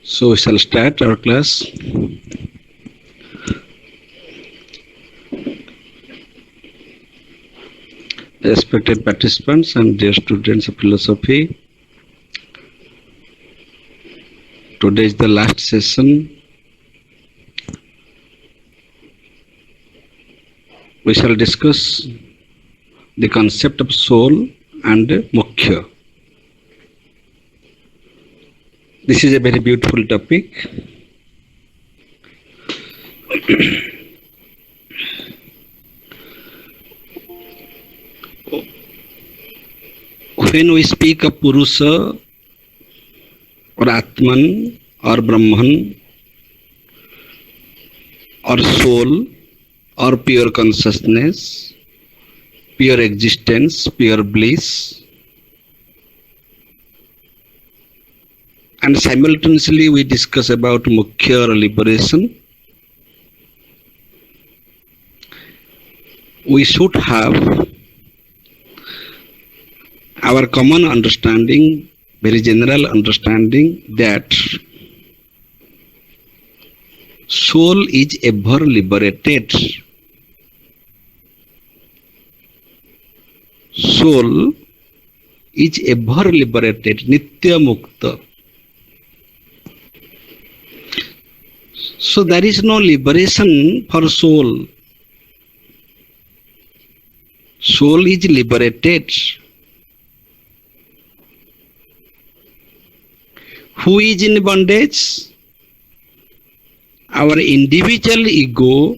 So we shall start our class. Respected participants and dear students of philosophy, today is the last session. We shall discuss the concept of soul and moksha. This is a very beautiful topic. When we speak of Purusha or Atman or Brahman or soul or pure consciousness, pure existence, pure bliss, and simultaneously we discuss about moksha or liberation, we should have our common understanding, very general understanding that soul is ever liberated. Soul is ever liberated, Nitya Mukta. So there is no liberation for soul. Soul is liberated. Who is in bondage? Our individual ego,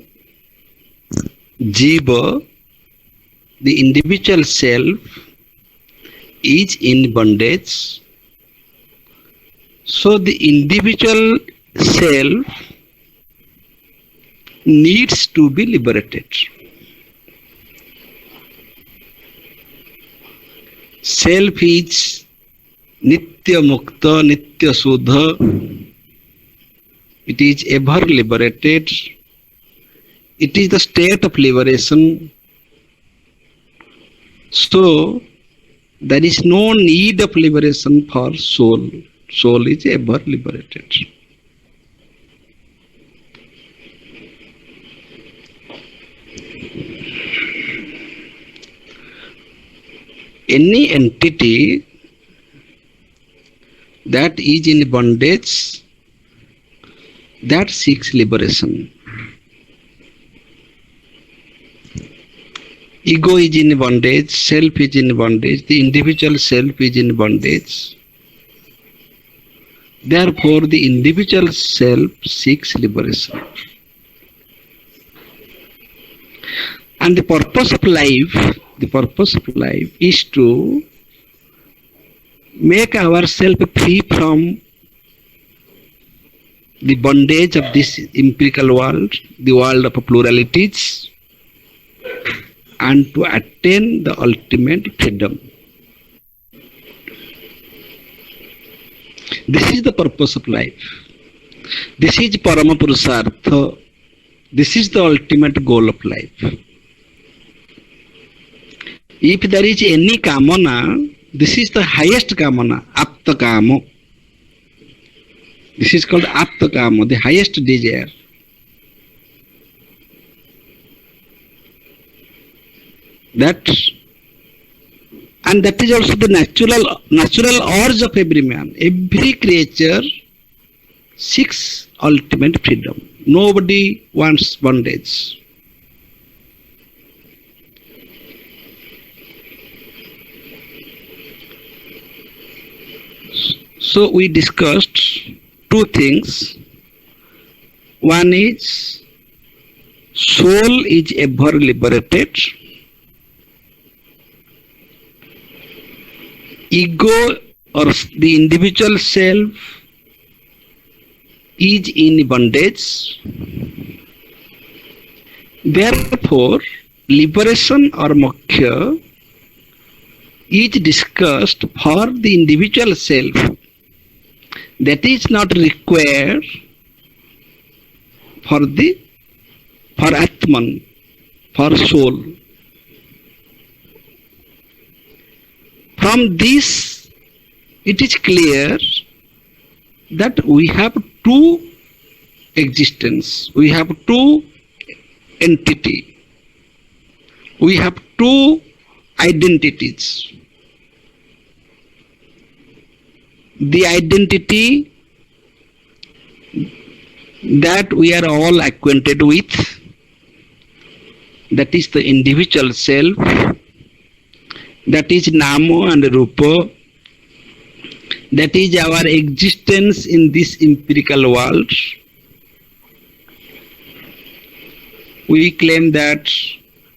jiva, the individual self is in bondage. So the individual self needs to be liberated. Self is Nitya Mukta, Nitya Sudha. It is ever liberated. It is the state of liberation. So, there is no need of liberation for soul. Soul is ever liberated. Any entity that is in bondage, that seeks liberation. Ego is in bondage, self is in bondage, the individual self is in bondage. Therefore, the individual self seeks liberation. And the purpose of life is to make ourselves free from the bondage of this empirical world, the world of pluralities, and to attain the ultimate freedom. This is the purpose of life. This is Parama Purusartha. This is the ultimate goal of life. If there is any kamana, this is the highest kamana, apta kamo. This is called apta kamo, the highest desire. That is also the natural urge of every man. Every creature seeks ultimate freedom. Nobody wants bondage. So we discussed two things. One is soul is ever liberated. Ego or the individual self is in bondage. Therefore, liberation or moksha is discussed for the individual self. That is not required for Atman, for soul. From this it is clear that we have two existence, we have two entity, we have two identities. The identity that we are all acquainted with, that is the individual self, that is Nama and Rupa, that is our existence in this empirical world. We claim that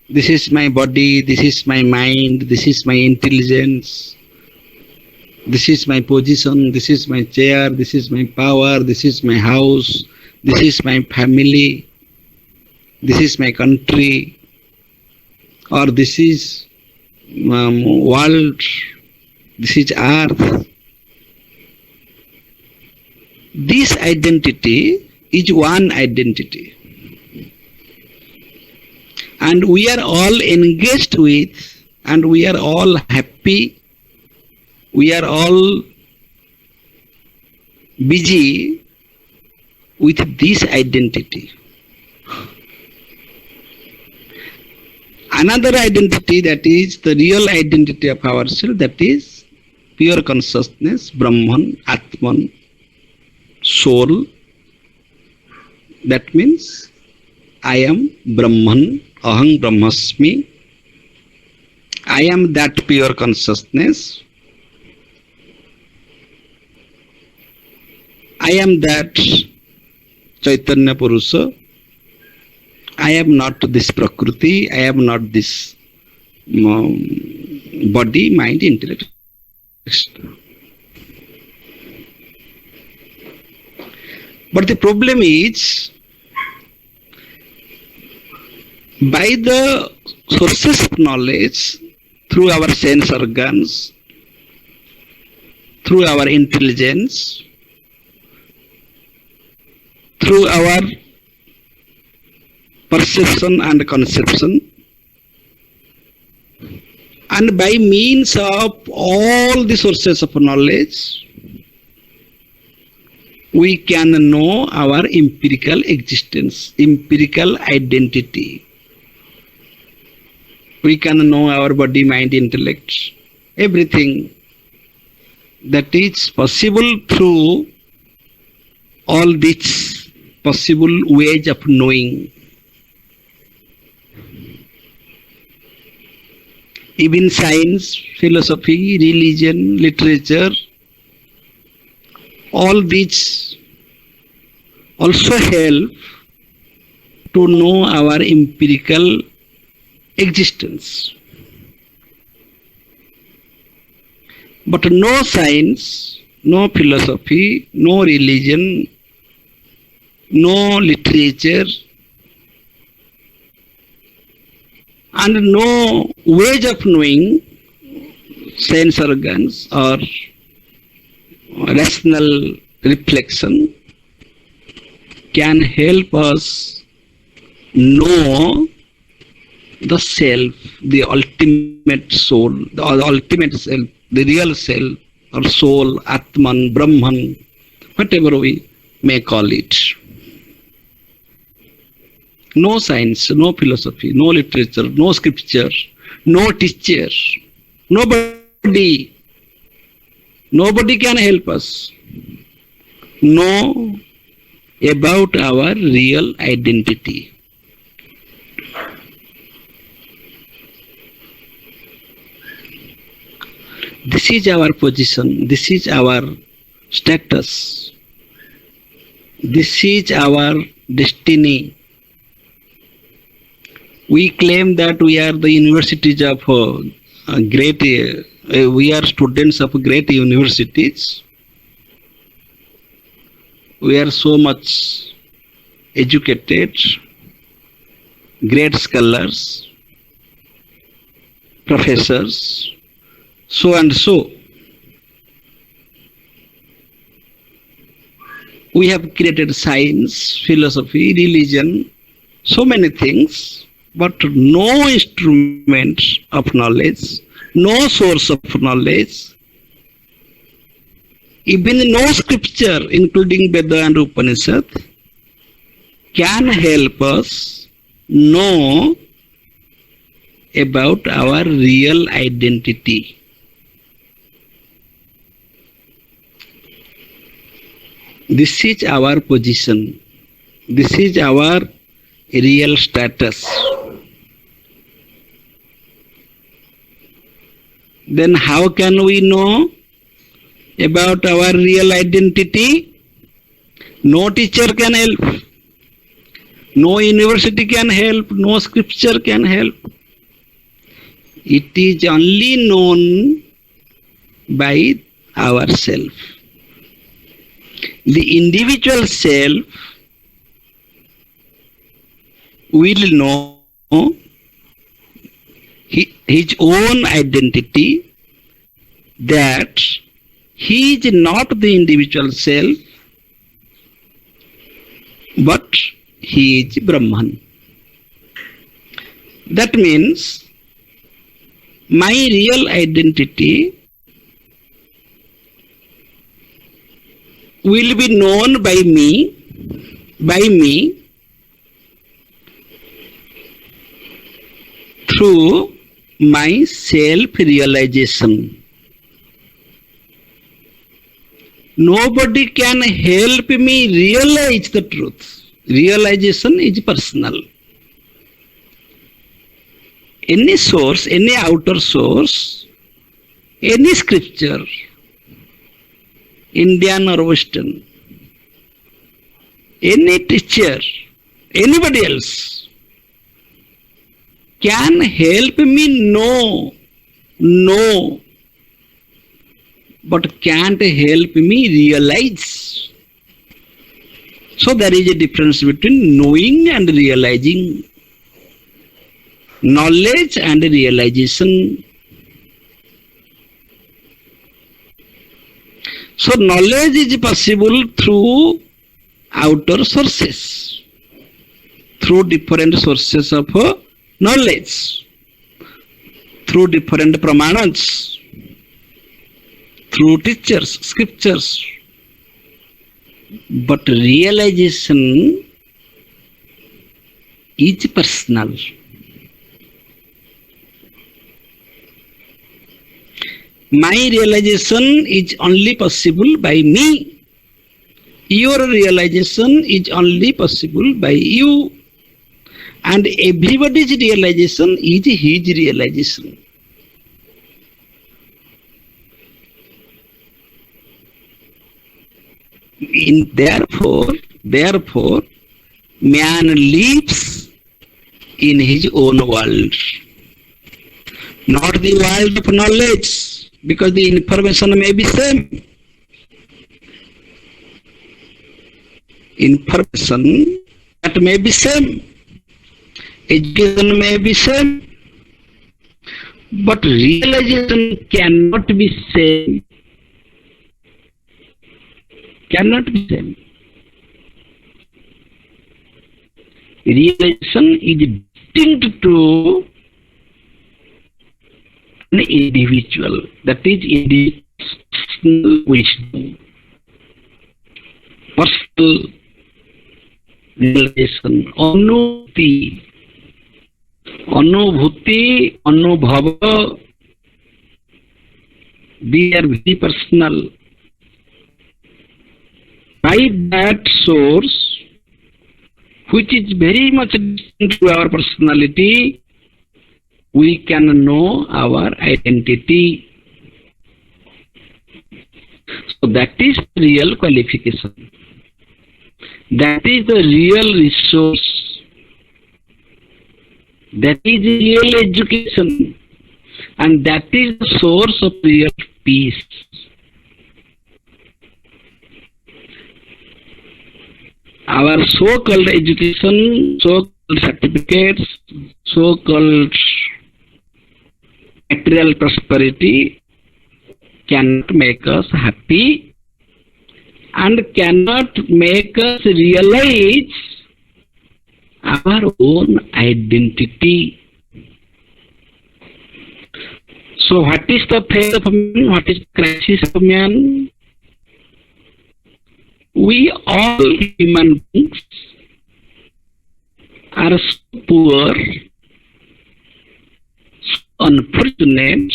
this is my body, this is my mind, this is my intelligence, this is my position, this is my chair, this is my power, this is my house, this is my family, this is my country, or this is world, this is earth. This identity is one identity. And we are all engaged with, and we are all happy, we are all busy with this identity. Another identity, that is the real identity of ourselves, that is pure consciousness, Brahman, Atman, soul. That means I am Brahman, Aham Brahmasmi. I am that pure consciousness. I am that Chaitanya Purusha. I am not this Prakriti. I am not this body, mind, intellect. But the problem is, by the sources of knowledge, through our sense organs, through our intelligence, through our perception and conception, and by means of all the sources of knowledge, we can know our empirical existence, empirical identity. We can know our body, mind, intellect, everything. That is possible through all these possible ways of knowing. Even science, philosophy, religion, literature, all these also help to know our empirical existence. But no science, no philosophy, no religion, no literature, and no ways of knowing, sense organs or rational reflection can help us know the self, the ultimate soul, the ultimate self, the real self or soul, Atman, Brahman, whatever we may call it. No science, no philosophy, no literature, no scripture, no teacher, nobody can help us know about our real identity. This is our position, this is our status, this is our destiny. We claim that we are the universities of we are students of great universities. We are so much educated, great scholars, professors, so and so. We have created science, philosophy, religion, so many things, but no instrument of knowledge, no source of knowledge Even no scripture, including Veda and Upanishad, can help us know about our real identity. This is our position. This is our real status. Then how can we know about our real identity? No teacher can help. No university can help. No scripture can help. It is only known by ourselves. The individual self will know his own identity, that he is not the individual self, but he is Brahman. That means my real identity will be known by me through my self-realization. Nobody can help me realize the truth. Realization is personal. Any source, any outer source, any scripture, Indian or Western, any teacher, anybody else can help me know, but can't help me realize. So there is a difference between knowing and realizing, knowledge and realization. So knowledge is possible through outer sources, through different sources of knowledge, through different pramanas, through teachers, scriptures. But realization is personal. My realization is only possible by me. Your realization is only possible by you. And everybody's realization is his realization. Therefore, man lives in his own world, not the world of knowledge, because the information may be same. Information that may be same, education may be same, but realization cannot be same. Cannot be same. Realization is distinct to an individual. That is individual wisdom. Personal realization. Anubhuti, anubhava, they are very personal. By that source, which is very much distinct to our personality, we can know our identity. So that is real qualification. That is the real resource. That is real education. And that is the source of real peace. Our so-called education, so-called certificates, so-called material prosperity cannot make us happy and cannot make us realize our own identity. So what is the fate of man? What is the crisis of man? We all human beings are so poor, so unfortunate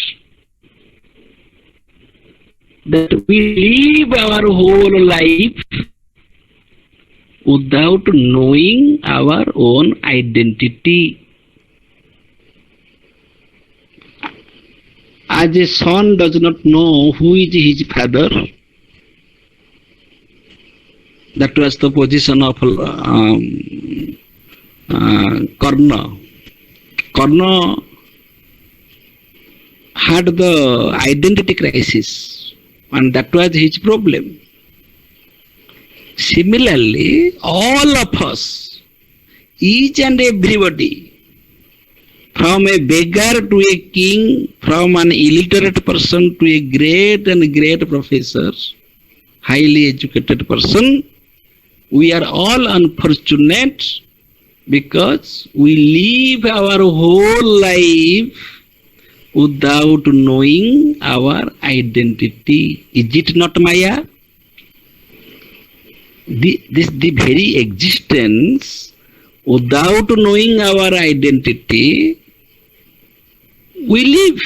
that we live our whole life without knowing our own identity. As a son does not know who is his father, that was the position of Karna. Karna had the identity crisis, and that was his problem. Similarly, all of us, each and everybody, from a beggar to a king, from an illiterate person to a great and great professor, highly educated person, we are all unfortunate because we live our whole life without knowing our identity. Is it not Maya? The very existence, without knowing our identity, we live.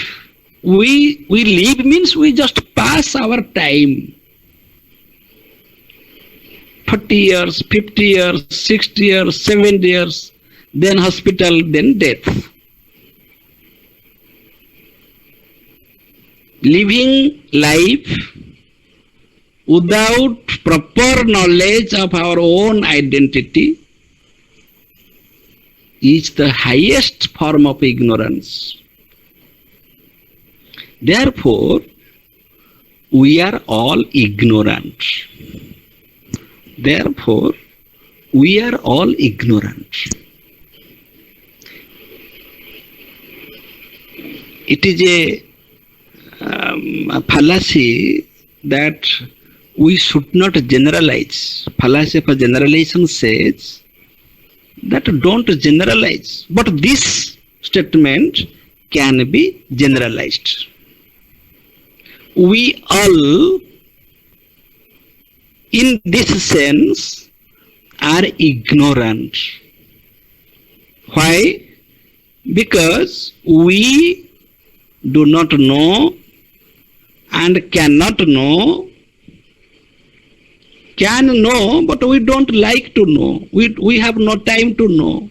We live means we just pass our time. 40 years, 50 years, 60 years, 70 years, then hospital, then death. Living life without proper knowledge of our own identity is the highest form of ignorance. Therefore, we are all ignorant. Therefore, we are all ignorant. It is a fallacy that we should not generalize. Fallacy of generalization says that don't generalize. But this statement can be generalized. We all, in this sense, are ignorant. Why? Because we do not know and cannot know, can know, but we don't like to know. We have no time to know.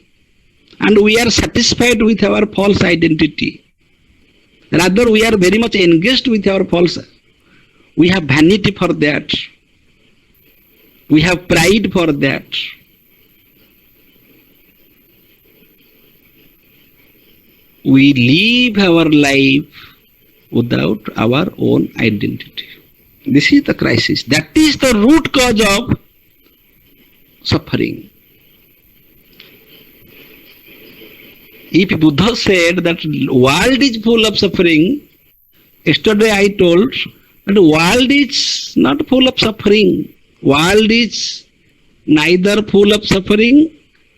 And we are satisfied with our false identity. Rather, we are very much engaged with our false. We have vanity for that. We have pride for that. We live our life without our own identity. This is the crisis. That is the root cause of suffering. If Buddha said that world is full of suffering, yesterday I told that the world is not full of suffering. World is neither full of suffering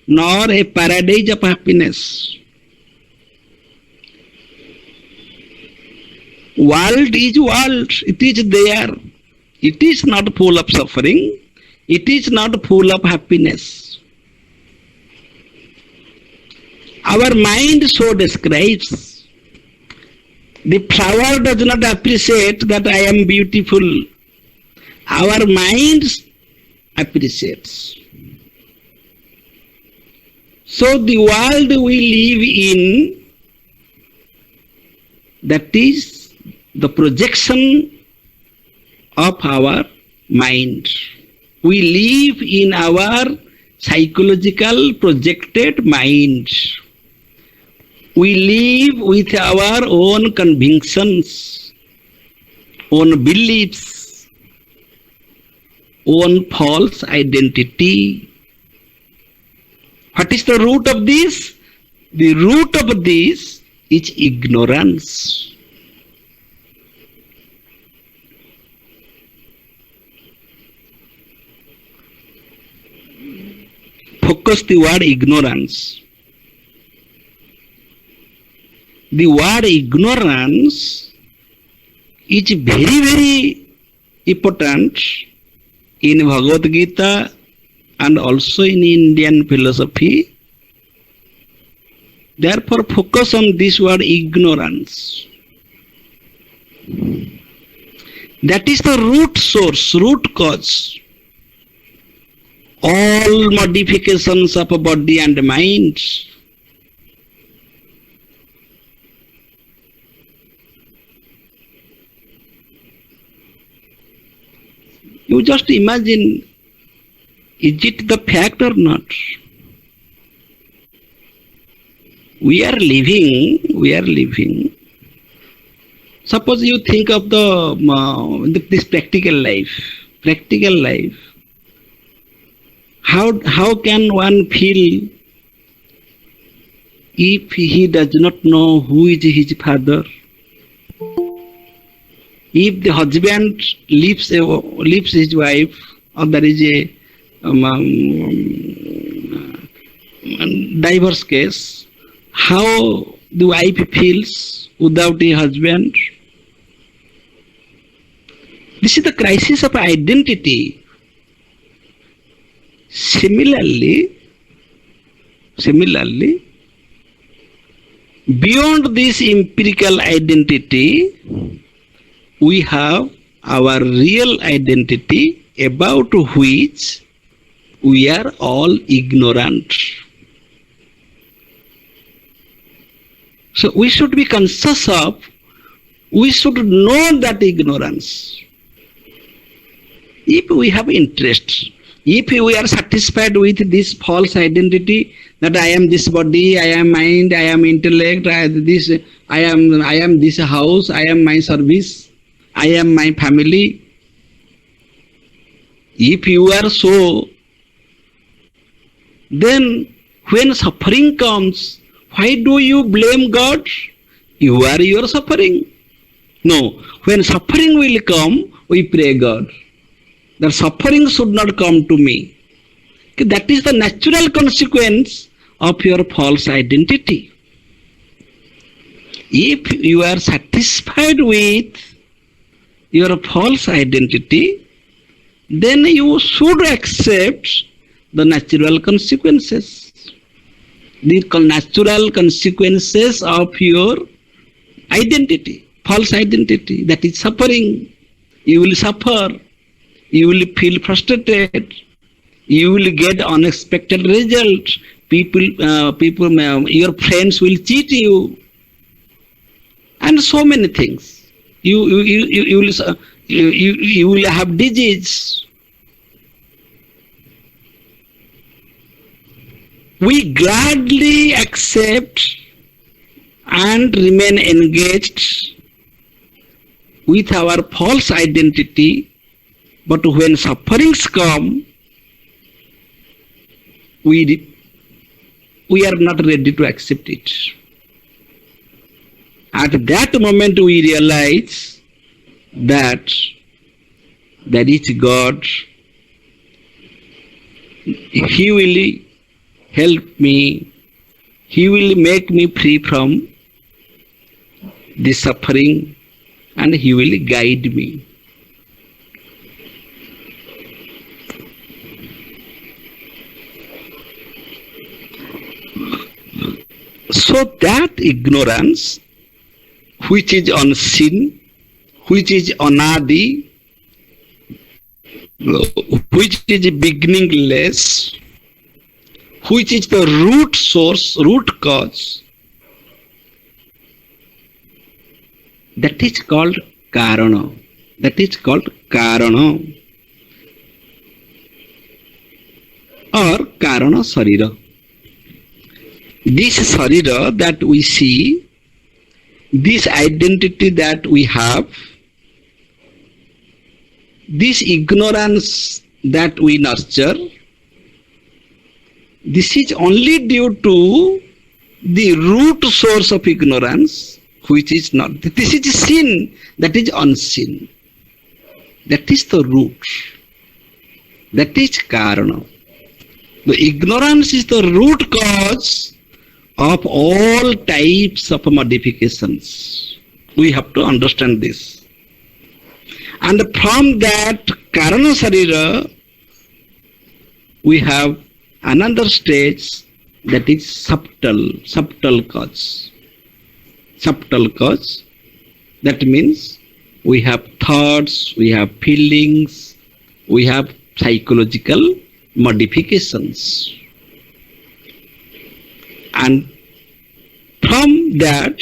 nor a paradise of happiness. World is world. It is there. It is not full of suffering. It is not full of happiness. Our mind so describes. The flower does not appreciate that I am beautiful. Our mind appreciates. So the world we live in, that is the projection of our mind. We live in our psychological projected mind. We live with our own convictions, own beliefs, own false identity. What is the root of this? The root of this is ignorance. Focus the word ignorance. The word ignorance is very, very important in Bhagavad Gita and also in Indian philosophy. Therefore, focus on this word ignorance. That is the root source, root cause. All modifications of body and mind. You just imagine, is it the fact or not? We are living. Suppose you think of this practical life. How can one feel if he does not know who is his father? If the husband leaves his wife, or there is a divorce case, how the wife feels without a husband? This is the crisis of identity. Similarly, beyond this empirical identity, we have our real identity about which we are all ignorant. So we should be conscious of, we should know that ignorance. If we have interest, if we are satisfied with this false identity that I am this body, I am mind, I am intellect, I am this house, I am my service, I am my family. If you are so, then when suffering comes, why do you blame God? You are your suffering. No, when suffering will come, we pray God. The suffering should not come to me. That is the natural consequence of your false identity. If you are satisfied with your false identity, then you should accept the natural consequences. The natural consequences of your identity, false identity, that is suffering. You will suffer. You will feel frustrated. You will get unexpected results. People, your friends will cheat you, and so many things. You will have disease. We gladly accept and remain engaged with our false identity. But when sufferings come, we are not ready to accept it. At that moment we realize that there is God. He will help me. He will make me free from the suffering, and He will guide me. So that ignorance, which is unseen, which is anadi, which is beginningless, which is the root source, root cause, that is called karana. That is called karana or karana sarira. This sarira that we see, this identity that we have, this ignorance that we nurture, this is only due to the root source of ignorance, which is not. This is sin that is unseen. That is the root. That is karana. The ignorance is the root cause of all types of modifications. We have to understand this. And from that Karana Sarira, we have another stage, that is subtle cause. Subtle cause, that means we have thoughts, we have feelings, we have psychological modifications. And from that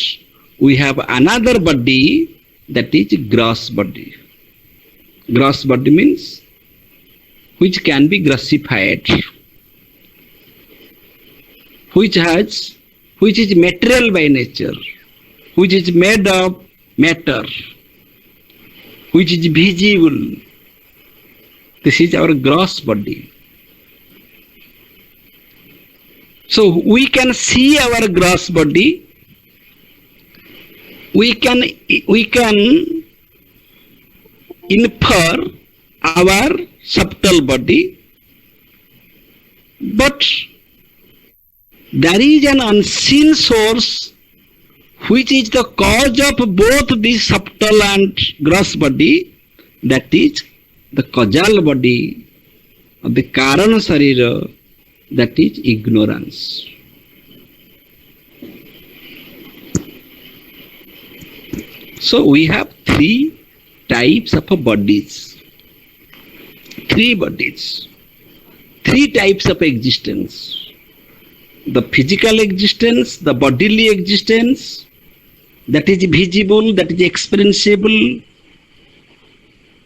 we have another body, that is gross body. Gross body means which can be grossified, which is material by nature, which is made of matter, which is visible. This is our gross body. So we can see our gross body, we can infer our subtle body, but there is an unseen source which is the cause of both the subtle and gross body, that is the causal body of the Karana Sarira, that is ignorance. So we have three types of bodies. Three bodies. Three types of existence. The physical existence, the bodily existence, that is visible, that is experienceable,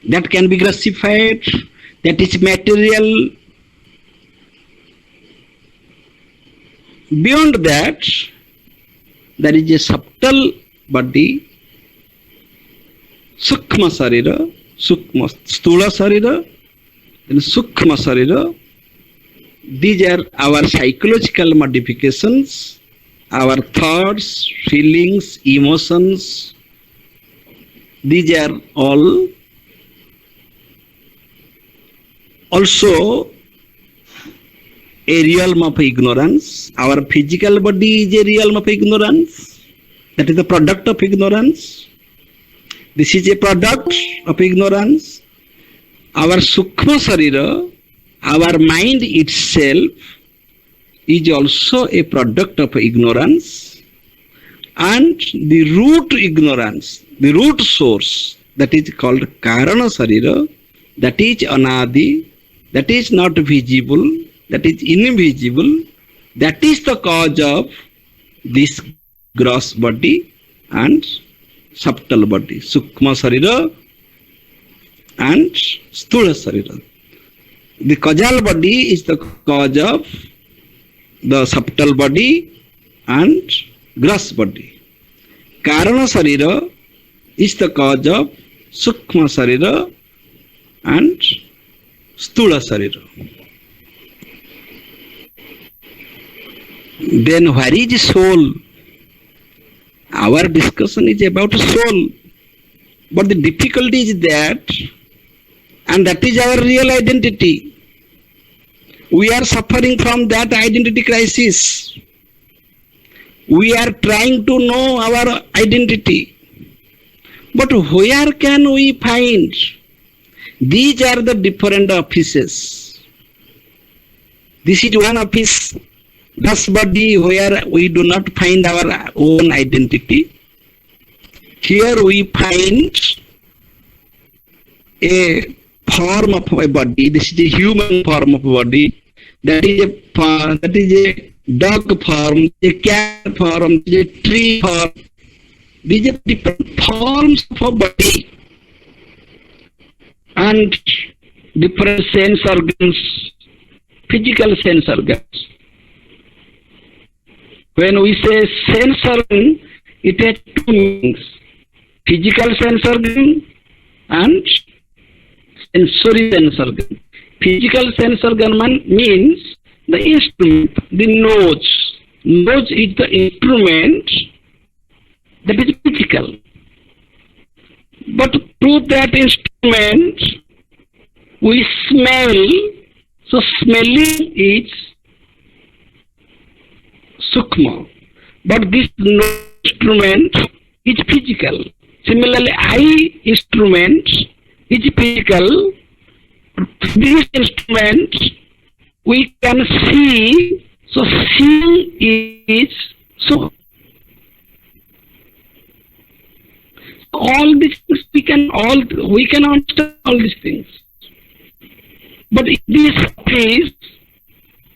that can be grossified, that is material. Beyond that, there is a subtle body, Sukma Sarira, Stula Sarira, and Sukma Sarira. These are our psychological modifications, our thoughts, feelings, emotions. These are all also a realm of ignorance. Our physical body is a realm of ignorance. That is the product of ignorance. This is a product of ignorance. Our Sukma Sarira, our mind itself, is also a product of ignorance. And the root ignorance, the root source, that is called Karana Sarira, that is Anadi, that is not visible, that is invisible, that is the cause of this gross body and subtle body, Sukma Sarira and Stula Sarira. The causal body is the cause of the subtle body and gross body. Karana Sarira is the cause of Sukma Sarira and Stula Sarira. Then where is soul? Our discussion is about soul. But the difficulty is that, and that is our real identity. We are suffering from that identity crisis. We are trying to know our identity. But where can we find? These are the different offices. This is one office, gross body, where we do not find our own identity. Here we find a form of a body. This is a human form of body. That is a dog form, a cat form, a tree form. These are different forms of a body and different sense organs, physical sense organs. When we say sense organ, it has two meanings: physical sense organ and sensory sense organ. Physical sense organ means the instrument, the nose. Nose is the instrument that is physical. But through that instrument, we smell. So smelling is Sukma. But this instrument is physical. Similarly, eye instrument is physical. This instrument we can see, so seeing is so. All these things we can understand all these things. But in this case,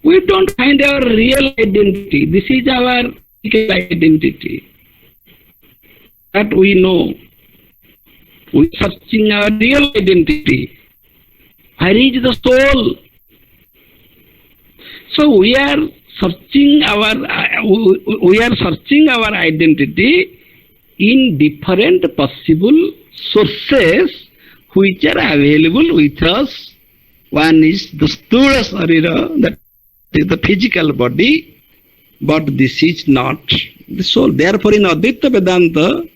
we don't find our real identity. This is our identity that we know. We are searching our real identity. Where is the soul? So we are searching our identity in different possible sources which are available with us. One is the Sthula Sarira, that is the physical body, but this is not the soul. Therefore, in Advaita Vedanta,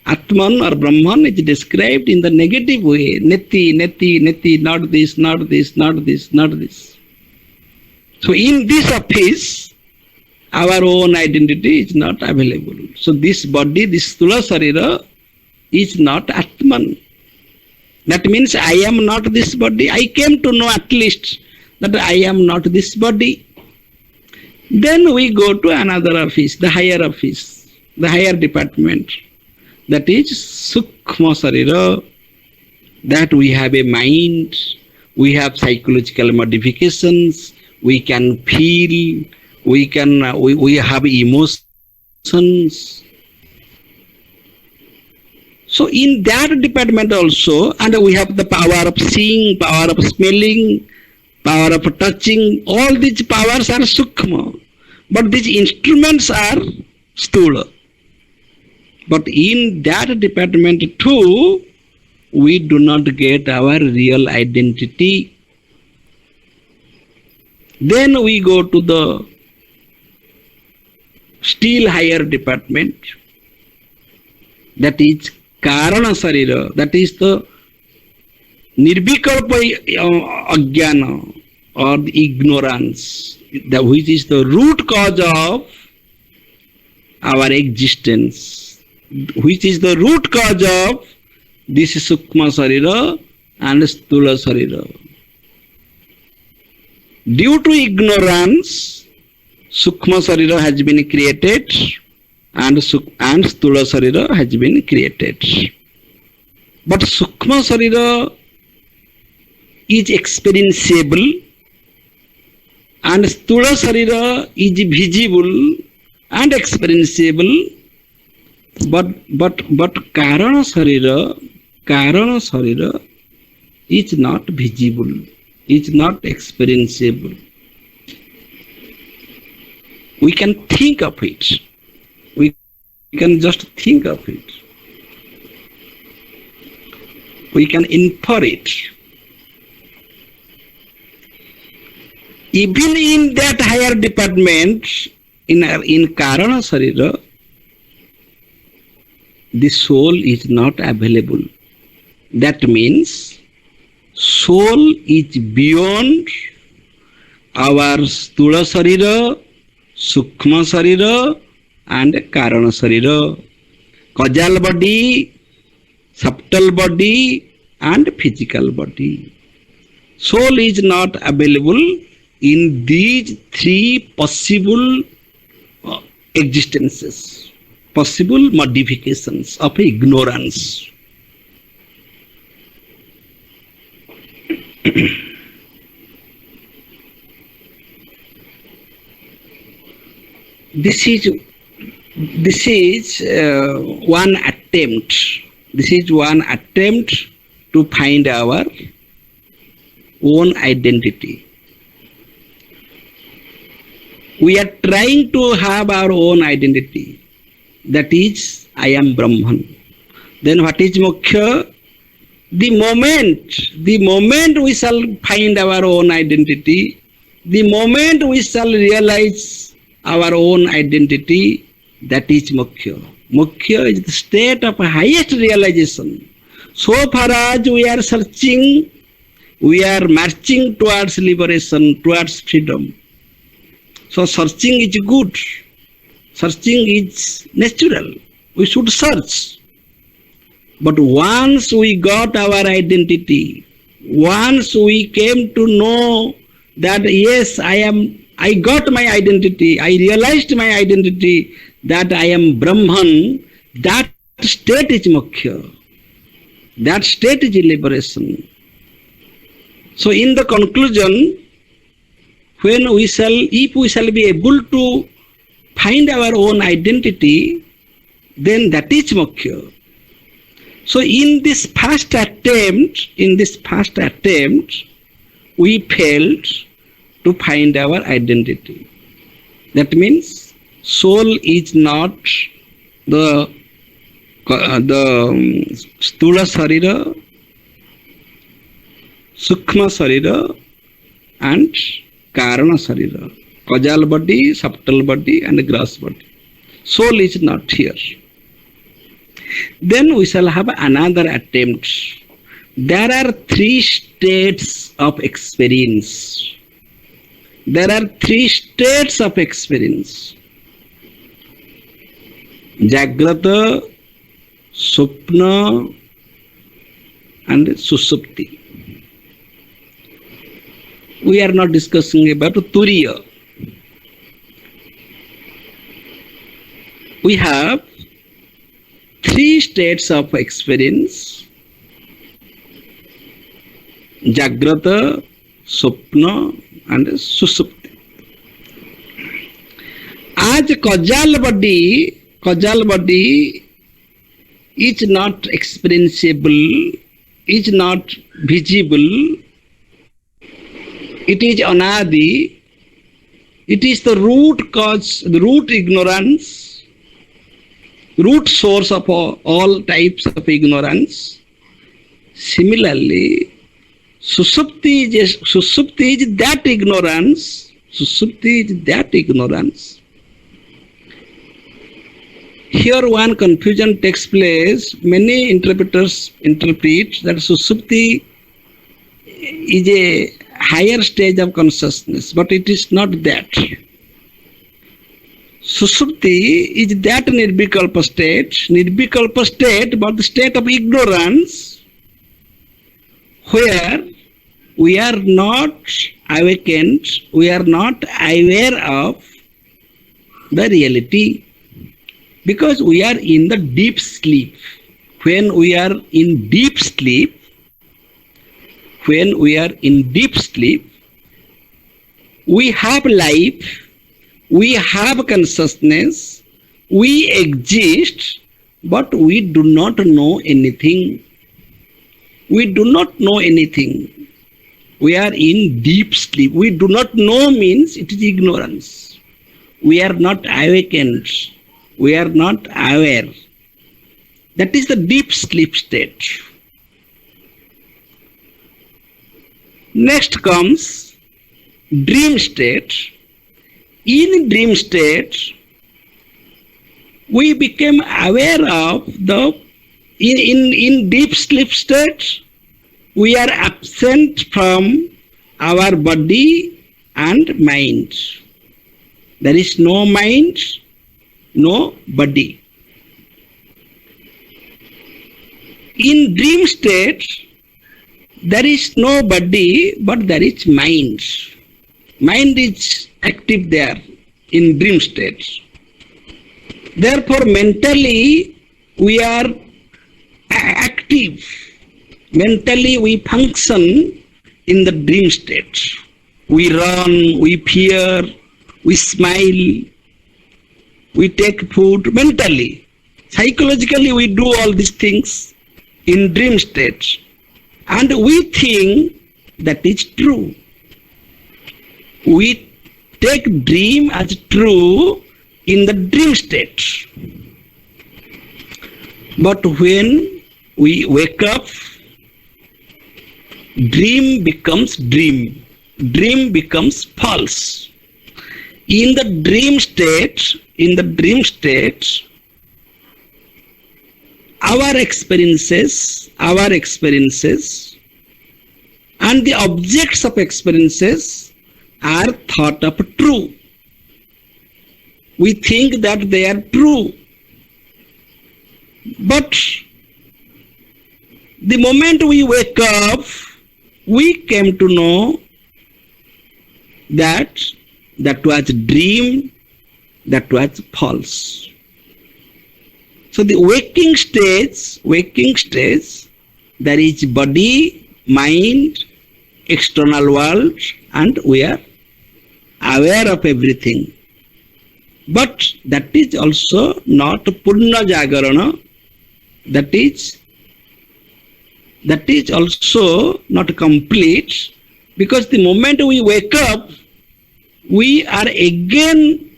Atman or Brahman is described in the negative way. Neti, neti, neti, not this, not this, not this, not this. So in this office, our own identity is not available. So this body, this Sthula Sarira, is not Atman. That means I am not this body. I came to know at least that I am not this body. Then we go to another office, the higher department. That is Sukshma Sarira, that we have a mind, we have psychological modifications, we can feel, we have emotions. So in that department also, and we have the power of seeing, power of smelling, power of touching, all these powers are Sukshma. But these instruments are Sthula. But in that department too, we do not get our real identity. Then we go to the still higher department, that is Karana Sarira, that is the Nirvikalpa Ajnana or the ignorance, which is the root cause of our existence, which is the root cause of this Sukshma Sarira and Sthula Sarira. Due to ignorance, Sukshma Sarira has been created and Sthula Sarira has been created. But Sukshma Sarira is experienceable and Sthula Sarira is visible and experienceable. But Karana Sarira is not visible, is not experienceable. We can think of it. We can just think of it. We can infer it. Even in that higher department, in Karana Sarira, the soul is not available. That means soul is beyond our Sthula Sarira, Sukshma Sarira and Karana Sarira, causal body, subtle body and physical body. Soul is not available in these three possible existences, possible modifications of ignorance. This is one attempt. This is one attempt to find our own identity. We are trying to have our own identity. That is, I am Brahman. Then what is Moksha? The moment we shall find our own identity, the moment we shall realize our own identity, that is Moksha. Moksha is the state of highest realization. So far as we are searching, we are marching towards liberation, towards freedom. So searching is good. Searching is natural. We should search. But once we got our identity, once we came to know that yes, I got my identity, I realized my identity, that I am Brahman, that state is Moksha. That state is liberation. So in the conclusion, if we shall be able to find our own identity, then that is Moksha. So in this first attempt, we failed to find our identity. That means soul is not the Stula Sarira, Sukma Sarira and Karana Sarira. Causal body, subtle body and gross body. Soul is not here. Then we shall have another attempt. There are three states of experience. Jagrata, Supna and Susupti. We are not discussing about Turiya. We have three states of experience: Jagrata, Supna and Susupti. As causal body is not experienceable, is not visible, it is anadi, it is the root cause, the root ignorance, root source of all types of ignorance. Similarly, Susupti is that ignorance. Here one confusion takes place. Many interpreters interpret that Susupti is a higher stage of consciousness, but it is not that. Susupti is that nirvikalpa state, but the state of ignorance, where we are not awakened, we are not aware of the reality, because we are in the deep sleep. When we are in deep sleep, we have life, we have consciousness, we exist, but we do not know anything. We are in deep sleep. We do not know means it is ignorance. We are not awakened. We are not aware. That is the deep sleep state. Next comes dream state. In dream state, we became aware of in deep sleep state, we are absent from our body and mind. There is no mind, no body. In dream state, there is no body, but there is mind. Mind is active there in dream state. Therefore, mentally, we are active. Mentally, we function in the dream state. We run, we fear, we smile, we take food mentally. Psychologically, we do all these things in dream state. And we think that is true. We take dream as true in the dream state. But when we wake up, dream becomes dream. Dream becomes false. In the dream state, our experiences and the objects of experiences are thought of true. We think that they are true. But The moment we wake up, we came to know that was dream, that was false. So the waking stage, there is body, mind, external world, and we are aware of everything. But that is also not Purna Jagarana. That is also not complete, because the moment we wake up, we are again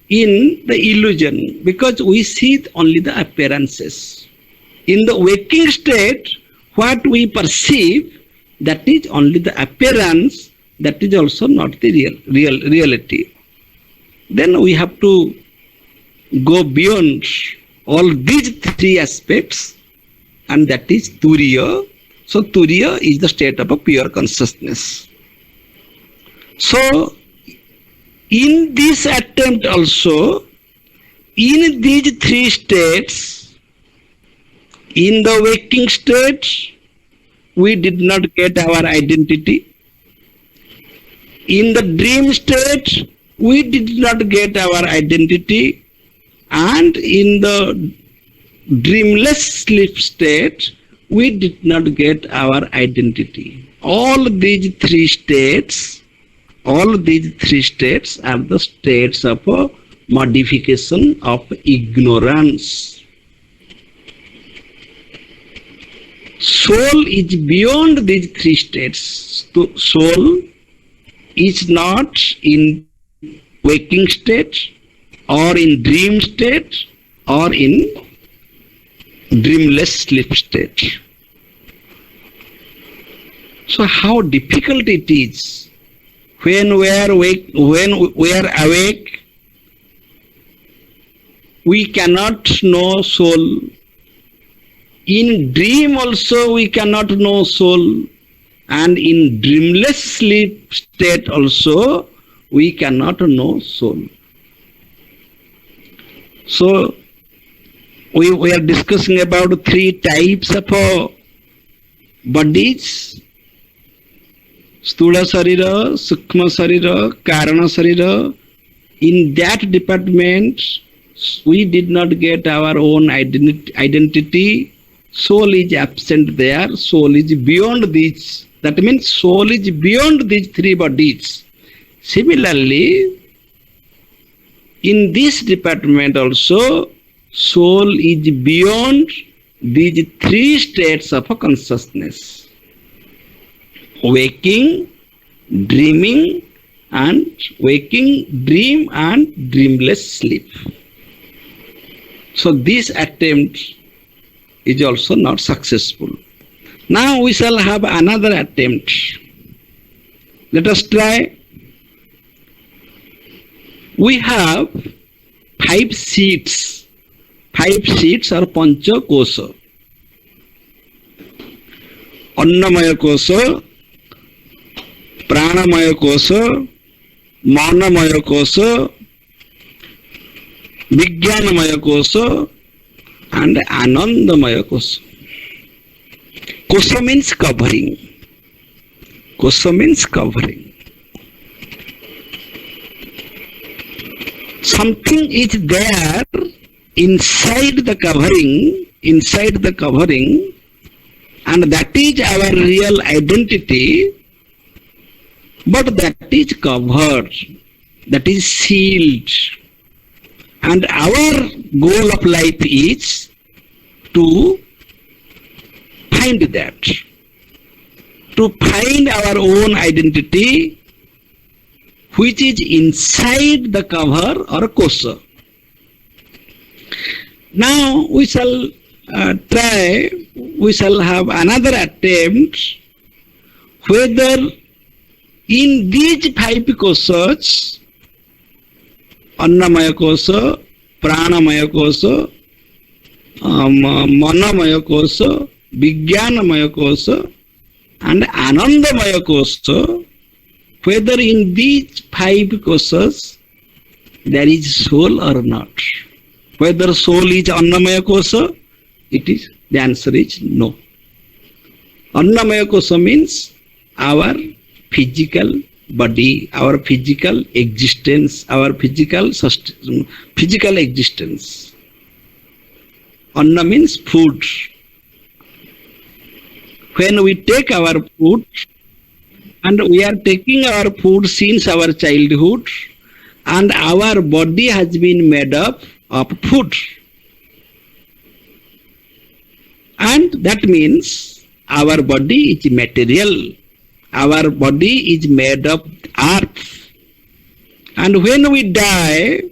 in the illusion, because we see only the appearances. In the waking state, what we perceive, that is only the appearance, that is also not the reality. Then we have to go beyond all these three aspects, and that is Turiya. So Turiya is the state of a pure consciousness. So in this attempt also, in these three states, in the waking state, we did not get our identity. In the dream state, we did not get our identity. And in the dreamless sleep state, we did not get our identity. All these three states are the states of modification of ignorance. Soul is beyond these three states. Soul is not in waking state, or in dream state, or in dreamless sleep state. So how difficult it is when we are awake, we cannot know soul. In dream also we cannot know soul, and in dreamless sleep state also we cannot know soul. So we are discussing about three types of bodies: Sthula Sarira, Sukma Sarira, Karana Sarira. In that department, we did not get our own identity. Soul is absent there. Soul is beyond these. That means soul is beyond these three bodies. Similarly, in this department also, soul is beyond these three states of consciousness: waking, dreaming, and waking, dream, and dreamless sleep. So this attempt is also not successful. Now we shall have another attempt. Let us try. We have 5 seats. 5 seats are Pancha Kosa. Annamaya Kosa, Pranamaya Kosa, Manamaya Kosa, Vijnanamaya Kosa, and Anandamaya Kosa. Kosa means covering. Kosa means covering. Something is there inside the covering, and that is our real identity, but that is covered, that is sealed. And our goal of life is to find that, to find our own identity, which is inside the cover or kosa. Now we shall we shall have another attempt, whether in these 5 kosas, Annamaya Kosa, Pranamaya Kosa, Manamaya Kosa, Vijnanamaya Kosa, and Anandamaya Kosa, whether in these 5 kosas there is soul or not. Whether soul is Annamaya Kosa, the answer is no. Annamaya kosha means our physical body, our physical existence, our physical existence. Anna means food. When we take our food, and we are taking our food since our childhood, and our body has been made up of food. And that means our body is material. Our body is made of earth. And when we die,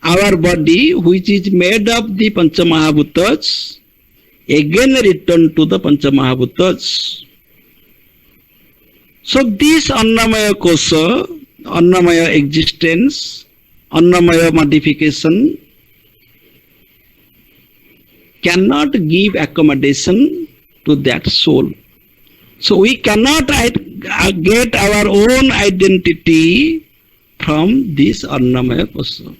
our body, which is made of the Panchamahabhutas, again return to the Panchamahabhutas. So this Annamaya kosha, Annamaya existence, Annamaya modification cannot give accommodation to that soul. So we cannot get our own identity from this Annamaya kosha.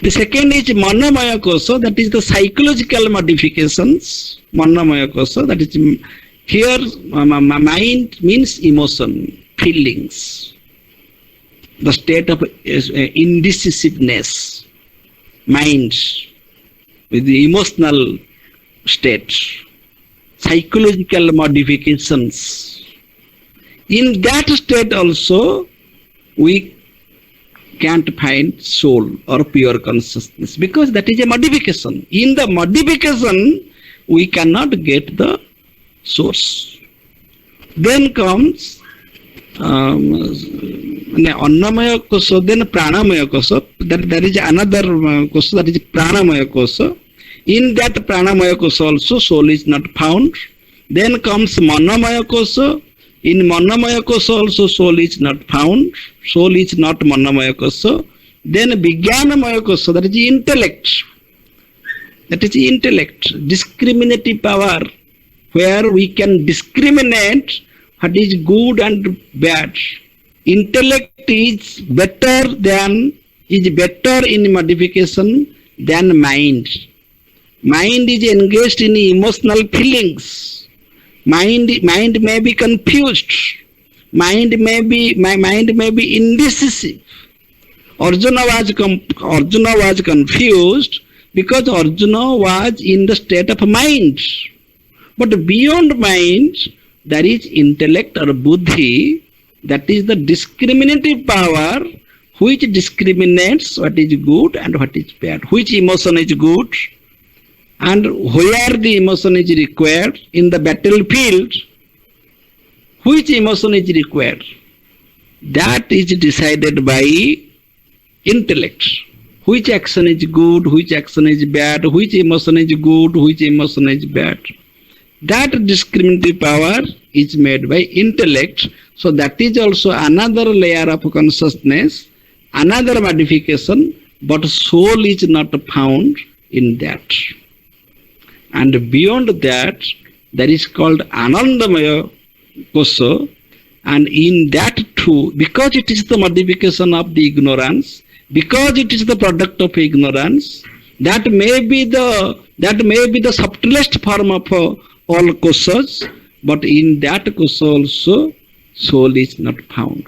The second is Manomaya kosha, that is the psychological modifications. Manomaya kosha, that is here mind means emotion, feelings, the state of indecisiveness, mind with the emotional state, psychological modifications. In that state also we can't find soul or pure consciousness, because that is a modification. In the modification we cannot get the source. Then comes Annamaya kosha, then Pranamaya kosha. There is another kosha, that is Pranamaya kosha. In that Pranamaya kosha also soul is not found. Then comes Manomaya kosha. In Manomaya kosha also soul is not found. Soul is not Manomaya kosha. Then Vijnanamaya kosha, that is intellect. That is intellect, discriminative power, where we can discriminate what is good and bad. Intellect is better in modification than mind. Mind is engaged in emotional feelings. Mind may be confused. Mind may be indecisive. Arjuna was confused because Arjuna was in the state of mind. But beyond mind, there is intellect or buddhi, that is the discriminative power which discriminates what is good and what is bad, which emotion is good and where the emotion is required in the battlefield, which emotion is required. That is decided by intellect. Which action is good, which action is bad, which emotion is good, which emotion is bad. That discriminative power is made by intellect. So that is also another layer of consciousness, another modification, but soul is not found in that. And beyond that, there is called Anandamaya kosha, and in that too, because it is the modification of the ignorance, because it is the product of ignorance, that may be the subtlest form of all koshas, but in that kosha also soul is not found.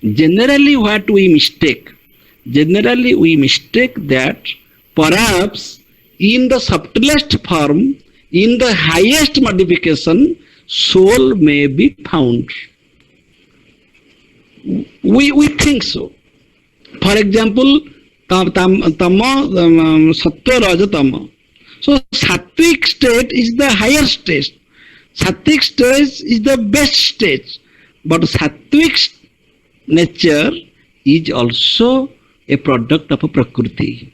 Generally what we mistake? Generally we mistake that perhaps in the subtlest form, in the highest modification, soul may be found. We think so. For example, tama, sattva, raja, tama. So sattvic state is the higher state. Sattvic state is the best state. But sattvic nature is also a product of a prakriti.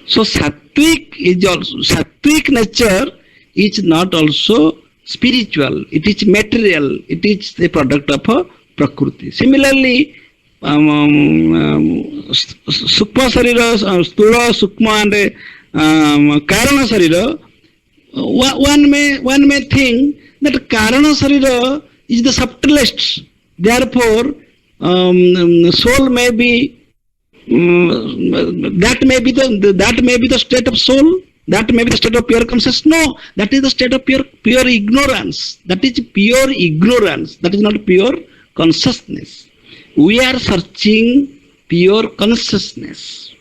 So sattvic nature is not also spiritual. It is material. It is the product of a prakriti. Similarly, Sukma Sarira, Sthula, Sukma and Karana Sarira, one may think that Karana Sarira is the subtlest. Therefore, soul may be that may be the state of soul. That may be the state of pure consciousness. No, that is the state of pure ignorance. That is pure ignorance. That is not pure consciousness. We are searching pure consciousness.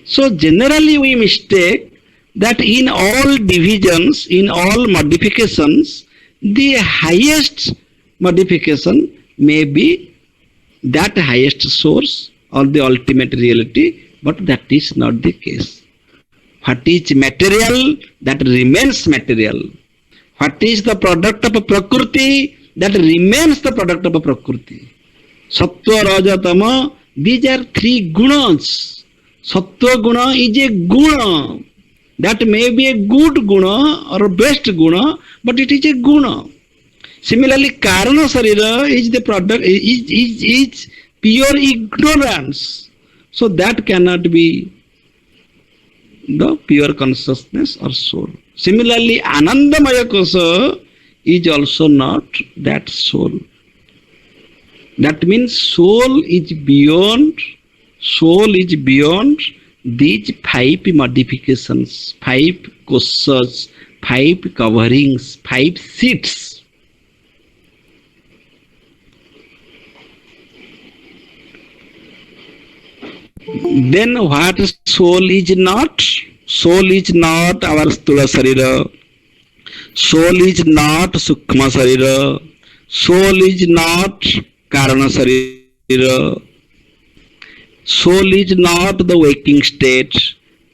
So generally we mistake that in all divisions, in all modifications, the highest modification may be that highest source or the ultimate reality, but that is not the case. What is material, that remains material. What is the product of a Prakriti, that remains the product of a Prakriti. Sattva, Raja, Tama, these are three gunas. Sattva guna is a guna. That may be a good guna or a best guna, but it is a guna. Similarly, Karana Sarira is the product, is pure ignorance. So that cannot be the pure consciousness or soul. Similarly, Anandamaya Kosa is also not that soul. That means soul is beyond these five modifications, five kosas, five coverings, five seats. Then what soul is not? Soul is not our Sthula Sarira. Soul is not Sukma Sarira. Soul is not Karana Sarira. Soul is not the waking state.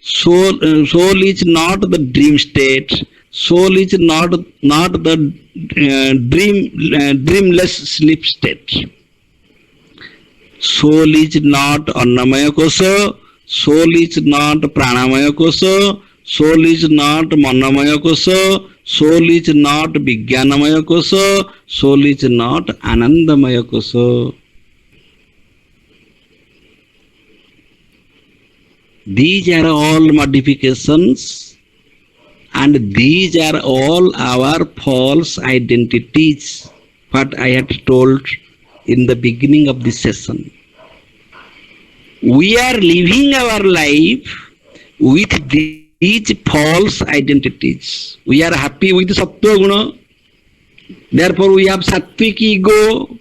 Soul is not the dream state. Soul is not the dreamless sleep state. Soul is not Annamaya Kosa. Soul is not Pranamaya Kosa. Soul is not Manamaya Kosa. Soul is not Vijnanamaya Kosa. Soul is not Anandamaya Kosa. These are all modifications, and these are all our false identities, what I had told in the beginning of this session. We are living our life with these false identities. We are happy with Sattva Guna. Therefore we have Sattvic ego,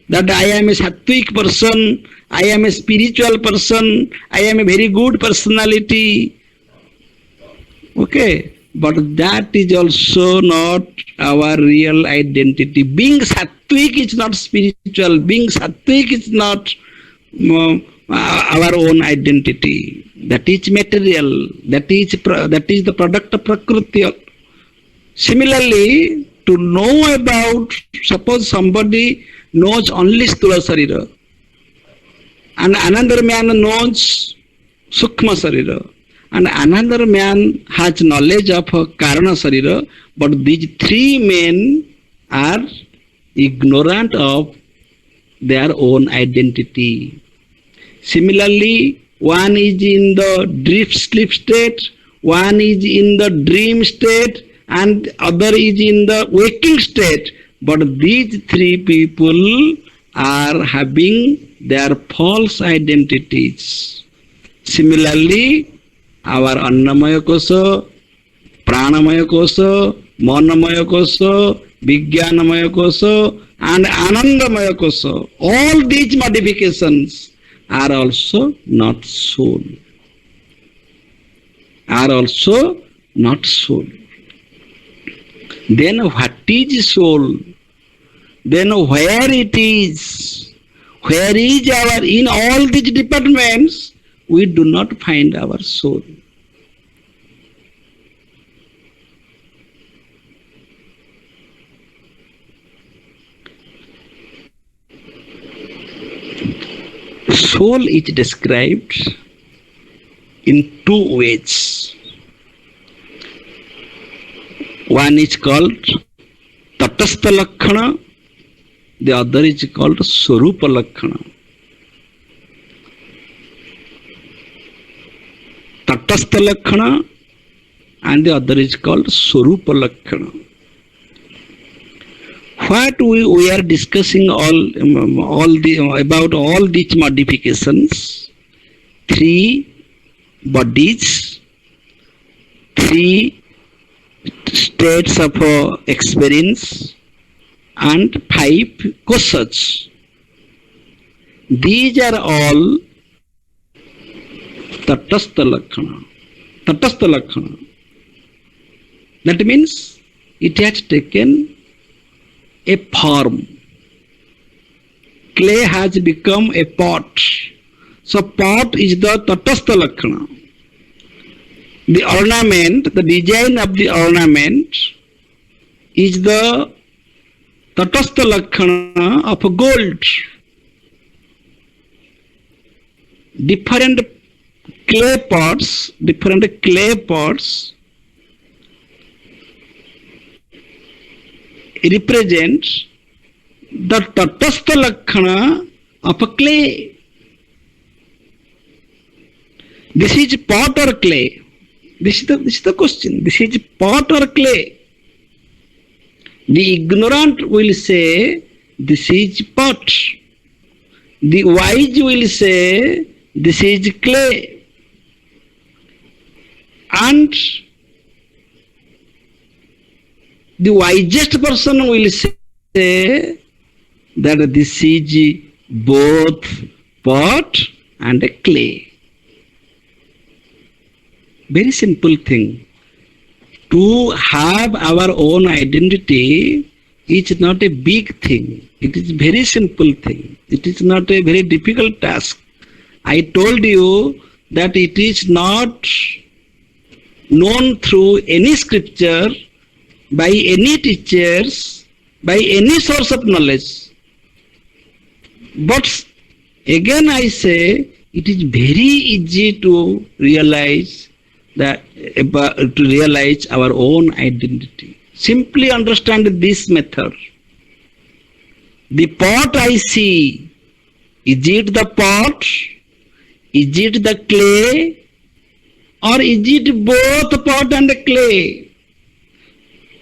that I am a Sattvic person, I am a spiritual person, I am a very good personality. Okay, but that is also not our real identity. Being Sattvic is not spiritual. Being Sattvic is not our own identity. That is material. That is the product of Prakriti. Similarly, to know about, suppose somebody knows only Sthula Sarira, and another man knows Sukma Sarira, and another man has knowledge of Karana Sarira, but these three men are ignorant of their own identity. Similarly, one is in the drift sleep state, one is in the dream state, and other is in the waking state. But these three people are having their false identities. Similarly, our Annamaya Kosa, Pranamaya Kosa, Manamaya Kosa, Vijnanamaya Kosa, and Anandamaya Kosa, all these modifications are also not soul. Are also not soul. Then what is soul? Then where it is? Where is our, in all these departments, we do not find our soul. Soul is described in two ways. One is called Tatastha Lakkhana, the other is called Swarupa Lakkhana. Tatastha Lakkhana and the other is called Swarupa Lakkhana. What we are discussing about all these modifications, three bodies, three states of experience, and five kosas. These are all tatastha lakkhana. Tatastha lakkhana. That means it has taken a form. Clay has become a pot. So pot is the tatastha lakkhana. The ornament, the design of the ornament is the tatastha lakkhana of gold. Different clay pots represent the tatastha lakkhana of a clay. This is pot or clay? This is the question. This is pot or clay? The ignorant will say this is pot. The wise will say this is clay. And the wisest person will say that this is both pot and clay. Very simple thing. To have our own identity is not a big thing. It is very simple thing. It is not a very difficult task. I told you that it is not known through any scripture, by any teachers, by any source of knowledge. But again I say, it is very easy to realize our own identity. Simply understand this method. The pot I see, is it the pot? Is it the clay? Or is it both pot and clay?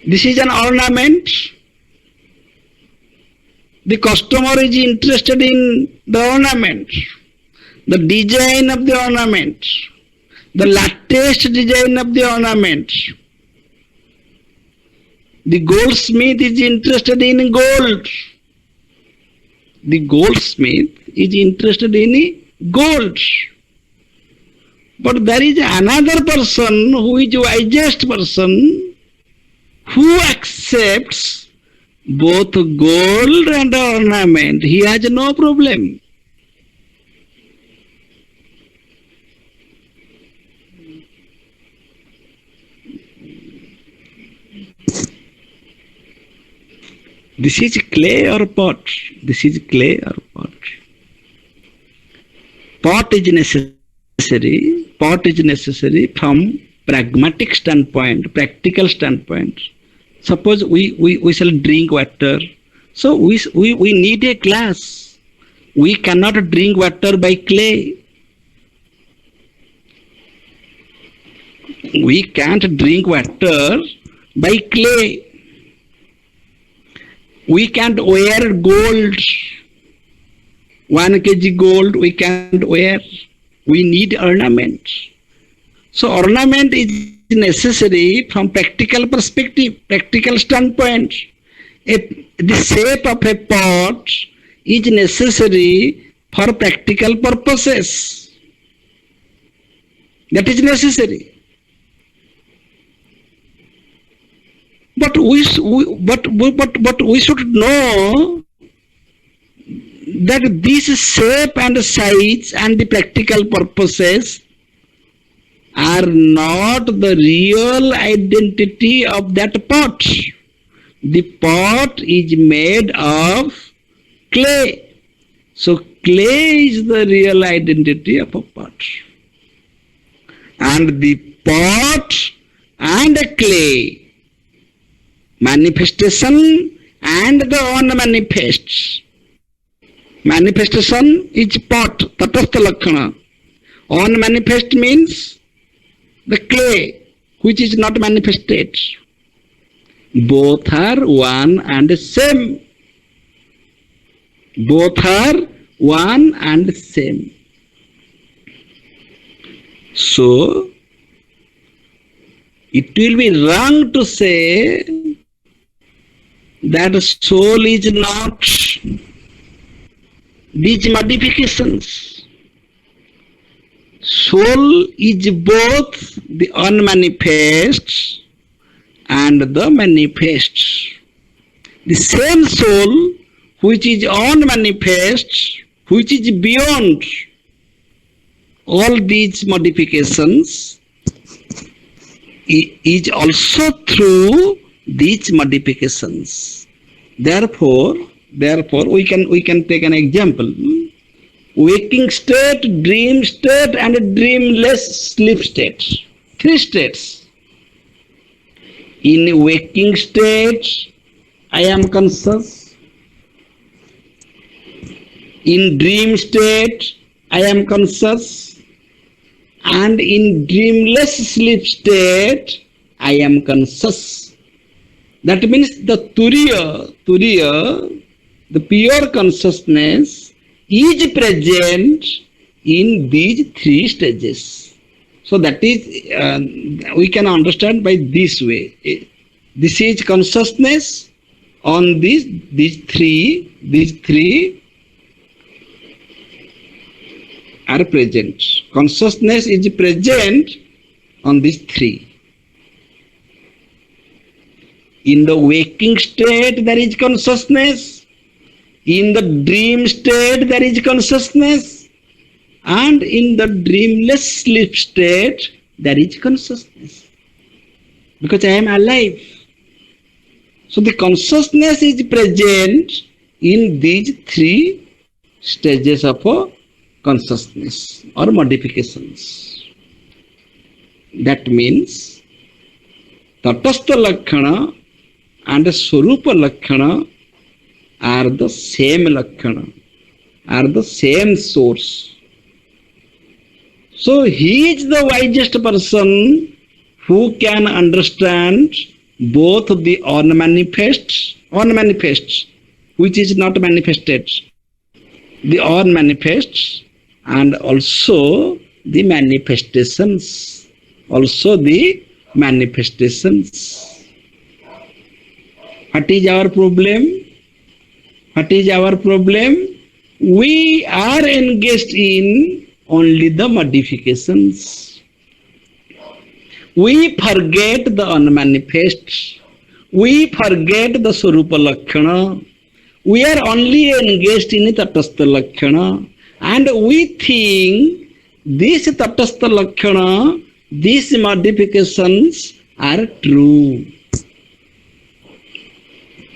This is an ornament. The customer is interested in the ornament, the design of the ornament, the latest design of the ornament. The goldsmith is interested in gold. The goldsmith is interested in gold. But there is another person who is the wisest person who accepts both gold and ornament. He has no problem. This is clay or pot? This is clay or pot? Pot is necessary. Pot is necessary from pragmatic standpoint, practical standpoint. Suppose we shall drink water. So we need a glass. We cannot drink water by clay. We can't drink water by clay. We can't wear gold. 1 kg gold we can't wear. We need ornament. So ornament is necessary from practical perspective, practical standpoint. The shape of a pot is necessary for practical purposes. That is necessary. But we should know that this shape and size and the practical purposes are not the real identity of that pot. The pot is made of clay. So clay is the real identity of a pot. And the pot and the clay, manifestation and the unmanifest. Manifestation is pot, tatastha lakkhana. Unmanifest means the clay which is not manifested. Both are one and same. Both are one and same. So It will be wrong to say that soul is not these modifications. Soul is both the unmanifest and the manifest. The same soul which is unmanifest, which is beyond all these modifications, is also through these modifications. Therefore, we can take an example. Waking state, dream state, and dreamless sleep state. 3 states. In waking state, I am conscious. In dream state, I am conscious. And in dreamless sleep state, I am conscious. That means the Turiya, the pure consciousness, is present in these 3 stages. So that is, we can understand by this way. This is consciousness on these three are present. Consciousness is present on these 3. In the waking state, there is consciousness. In the dream state, there is consciousness. And in the dreamless sleep state, there is consciousness. Because I am alive. So the consciousness is present in these 3 stages of consciousness or modifications. That means Tatastha Lakkhana and Swarupa Lakkhana are the same Lakkhana, are the same source. So he is the wisest person who can understand both the unmanifest, which is not manifested, the unmanifest, and also the manifestations. What is our problem? We are engaged in only the modifications. We forget the unmanifest. We forget the Swarupa Lakkhana. We are only engaged in Tatastha Lakkhana. And we think this Tatastha Lakkhana, these modifications are true.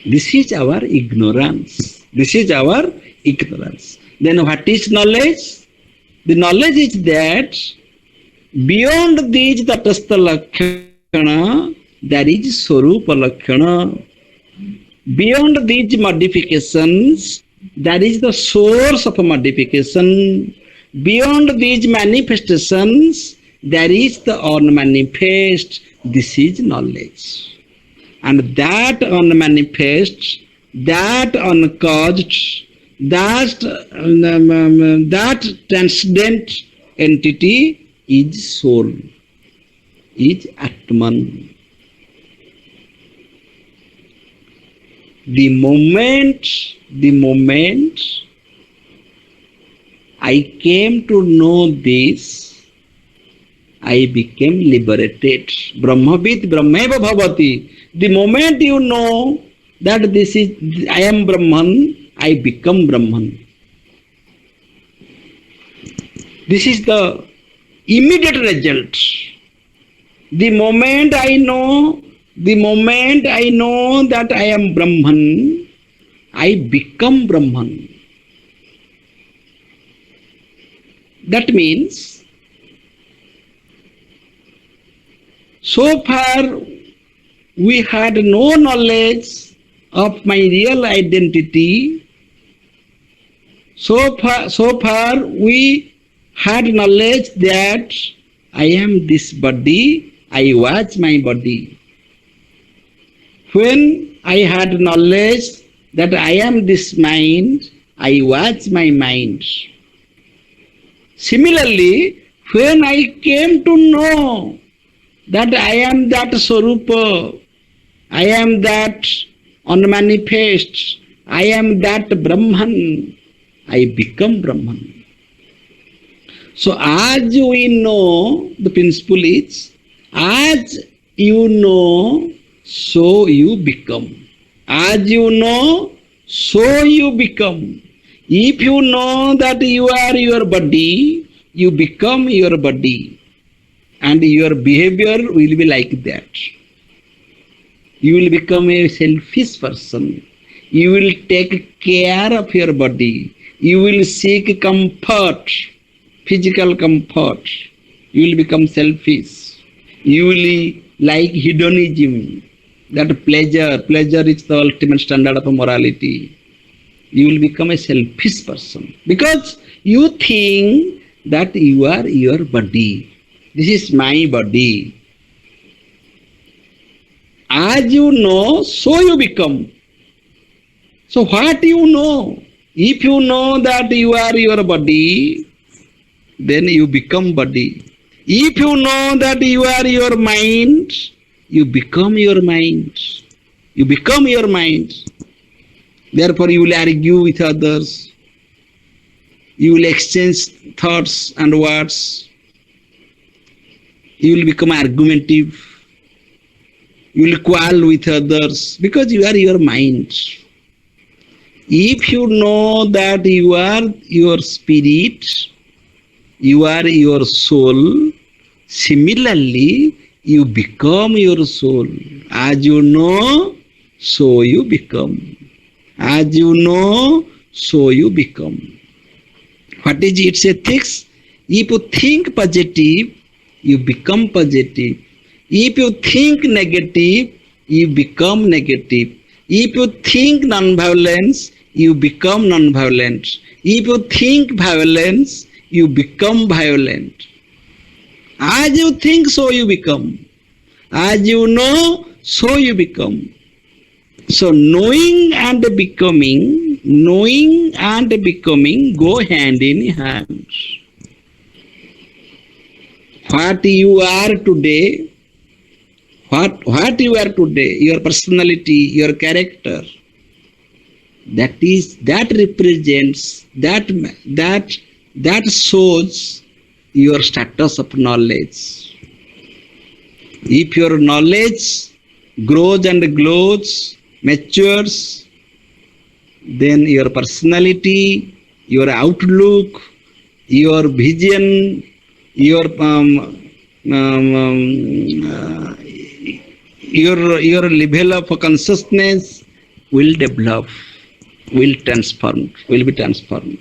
This is our ignorance. Then what is knowledge? The knowledge is that beyond these Tatastha Lakkhana, there is Swarupa Lakkhana. Beyond these modifications, there is the source of modification. Beyond these manifestations, there is the unmanifest. This is knowledge. And that unmanifest, that uncaused, that transcendent entity is soul, is Atman. The moment I came to know this, I became liberated. Brahmavid Brahmeva Bhavati. The moment you know that this is I am Brahman, I become Brahman. This is the immediate result. The moment I know that I am Brahman, I become Brahman. That means, so far we had no knowledge of my real identity. So far we had knowledge that I am this body, I was my body. When I had knowledge that I am this mind, I was my mind. Similarly, when I came to know that I am that Swarupa, I am that unmanifest, I am that Brahman, I become Brahman. So as we know, the principle is, as you know, so you become. As you know, so you become. If you know that you are your body, you become your body. And your behavior will be like that. You will become a selfish person. You will take care of your body. You will seek comfort, physical comfort. You will become selfish. You will like hedonism, that pleasure. Pleasure is the ultimate standard of morality. You will become a selfish person because you think that you are your body. This is my body. As you know, so you become. So what you know? If you know that you are your body, then you become body. If you know that you are your mind, you become your mind. You become your mind. Therefore, you will argue with others. You will exchange thoughts and words. You will become argumentative. You will quarrel with others because you are your mind. If you know that you are your spirit, you are your soul, similarly, you become your soul. As you know, so you become. As you know, so you become. What is its ethics? If you think positive, you become positive. If you think negative, you become negative. If you think non-violence, you become non-violent. If you think violence, you become violent. As you think, so you become. As you know, so you become. So knowing and becoming go hand in hand. What you are today, what you are today, your personality, your character, that represents, that shows your status of knowledge. If your knowledge grows and glows, matures, then your personality, your outlook, your vision, your your level of consciousness will develop, will transform, will be transformed.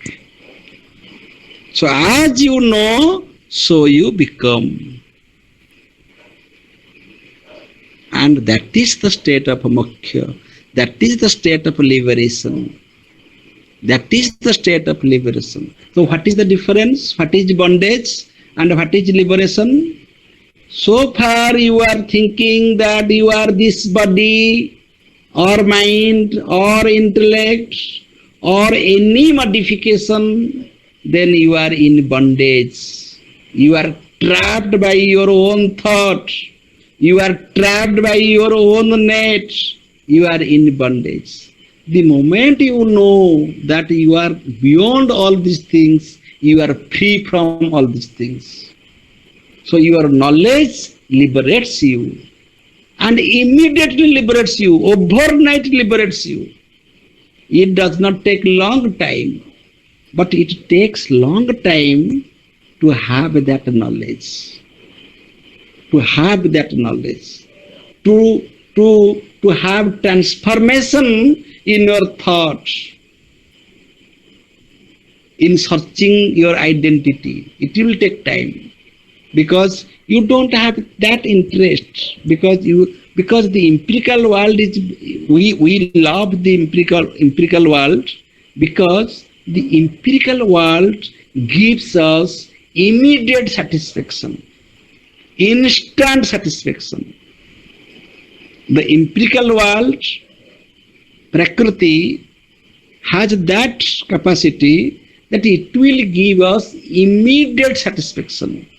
So as you know, so you become. And that is the state of moksha. That is the state of liberation. That is the state of liberation. So what is the difference? What is bondage and what is liberation? So far you are thinking that you are this body or mind or intellect or any modification, then you are in bondage. You are trapped by your own thought. You are trapped by your own net. You are in bondage. The moment you know that you are beyond all these things, you are free from all these things. So your knowledge liberates you and immediately liberates you, overnight liberates you. It does not take long time, but it takes long time to have that knowledge. To have that knowledge. To have transformation in your thoughts, in searching your identity. It will take time because you don't have that interest, because the empirical world is, we love the empirical world because the empirical world gives us immediate satisfaction, instant satisfaction. The empirical world, Prakriti, has that capacity that it will give us immediate satisfaction.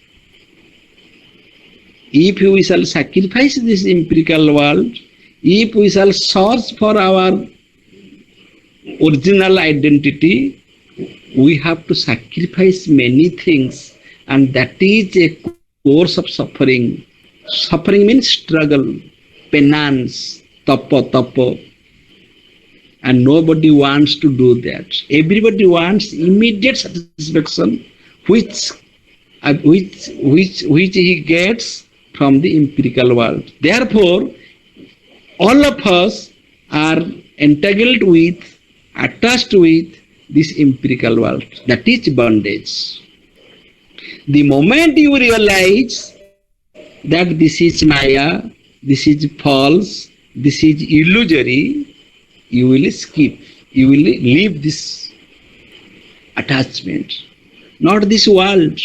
If we shall sacrifice this empirical world, if we shall search for our original identity, we have to sacrifice many things, and that is a course of suffering. Suffering means struggle, penance, tapa, and nobody wants to do that. Everybody wants immediate satisfaction, which he gets from the empirical world. Therefore, all of us are entangled with, attached with this empirical world. That is bondage. The moment you realize that this is Maya, this is false, this is illusory, you will skip, you will leave this attachment, not this world.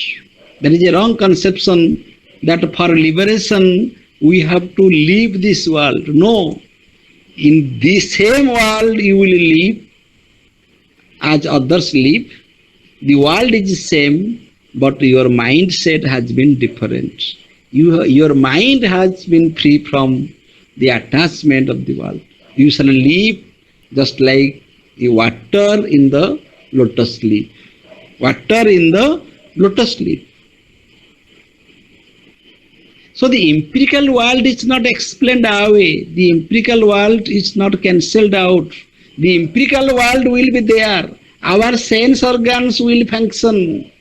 There is a wrong conception that for liberation we have to leave this world. No, in this same world you will live as others live. The world is the same, but your mindset has been different. Your mind has been free from the attachment of the world. You shall live just like a water in the lotus leaf. Water in the lotus leaf. So the empirical world is not explained away. The empirical world is not cancelled out. The empirical world will be there. Our sense organs will function.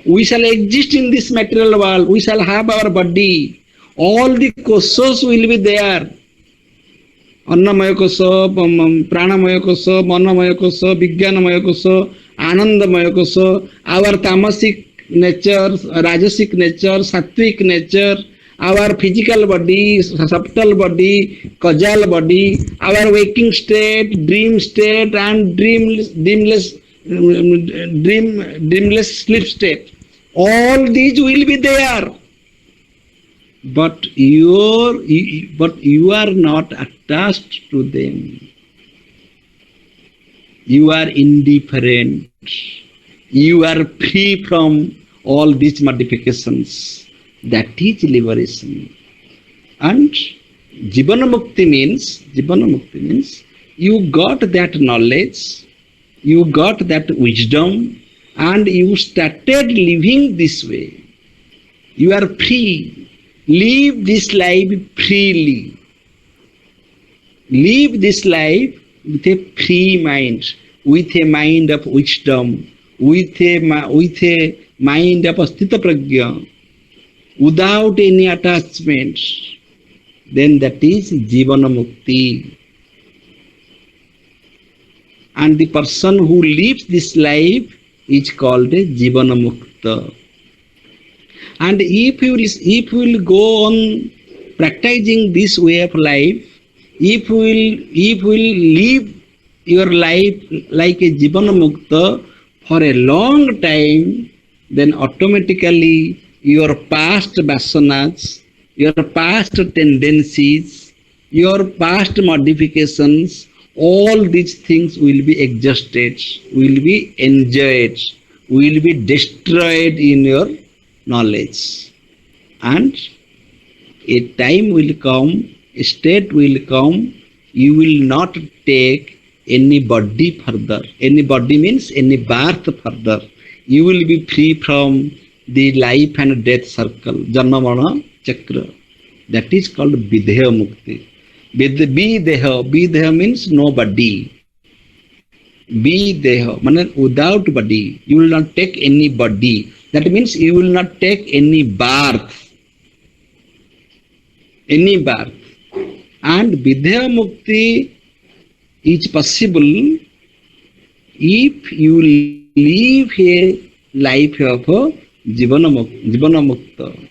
We shall exist in this material world. We shall have our body. All the kosas will be there. Annamaya kosa, pranamaya kosa, manamaya kosa, vijnanamaya kosa, anandamaya kosa. Our tamasic nature, rajasic nature, sattvic nature, our physical body, subtle body, causal body, our waking state, dream state, and dreamless sleep state. All these will be there, but you are not attached to them. You are indifferent. You are free from all these modifications. That is liberation. And Jivana Mukti means you got that knowledge, you got that wisdom, and you started living this way. You are free. Live this life freely. Live this life with a free mind, with a mind of wisdom, with a mind of Astita Prajna, without any attachment. Then that is Jivana Mukti. And the person who lives this life is called a Jivana Mukta. And if you will go on practicing this way of life, if you will live your life like a Jivana Mukta for a long time, then automatically your past vasanas, your past tendencies, your past modifications, all these things will be exhausted, will be enjoyed, will be destroyed in your knowledge. And a time will come, a state will come, you will not take any body further. Any body means any birth further. You will be free from the life and death circle, Janma Marana Chakra. That is called Videha Mukti. Videha means no body. Videha means without body. You will not take any body. That means you will not take any birth. Any birth. And Videha Mukti is possible if you live a life of Jivana Mukta.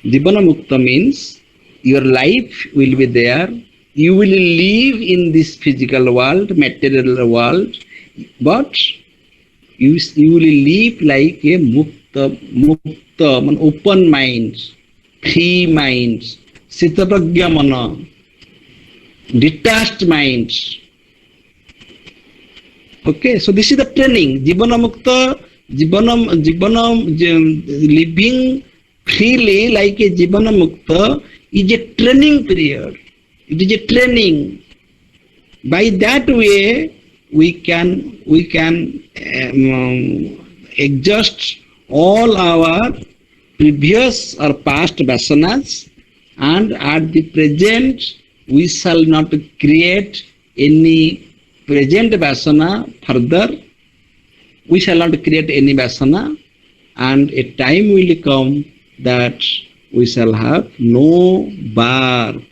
Jivana Mukta means your life will be there. You will live in this physical world, material world, but you will live like a Mukta, an open mind, free mind, Sita Prajna Mana, detached mind. Okay, so this is the training. Jivana Mukta, living freely like a Jivana Mukta is a training period. It is a training. By that way, we can exhaust all our previous or past vasanas, and at the present we shall not create any present vasana further. We shall not create any vasana, and a time will come that we shall have no birth.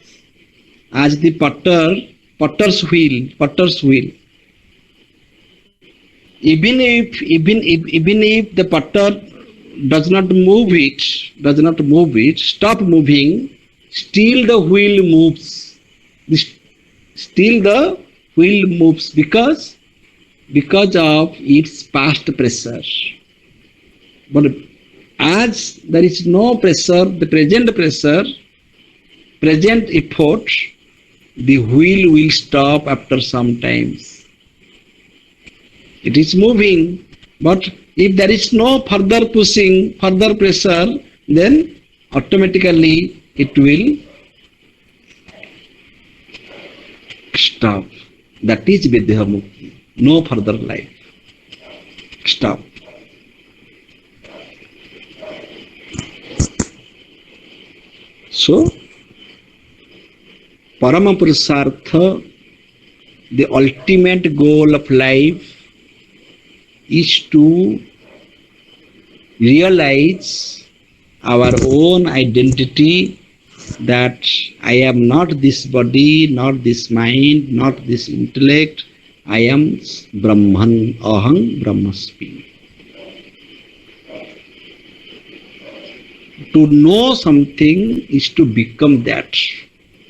As the potter's wheel. Even if the potter does not move it, stop moving, still the wheel moves. Still the wheel moves because of its past pressure. But as there is no pressure, the present effort, the wheel will stop after some times. It is moving, but if there is no further pushing, further pressure, then automatically it will stop. That is Vidya Mukti. No further life. Stop. So, Parama Purusartha, the ultimate goal of life is to realize our own identity, that I am not this body, not this mind, not this intellect. I am Brahman, Aham Brahmasmi. To know something is to become that.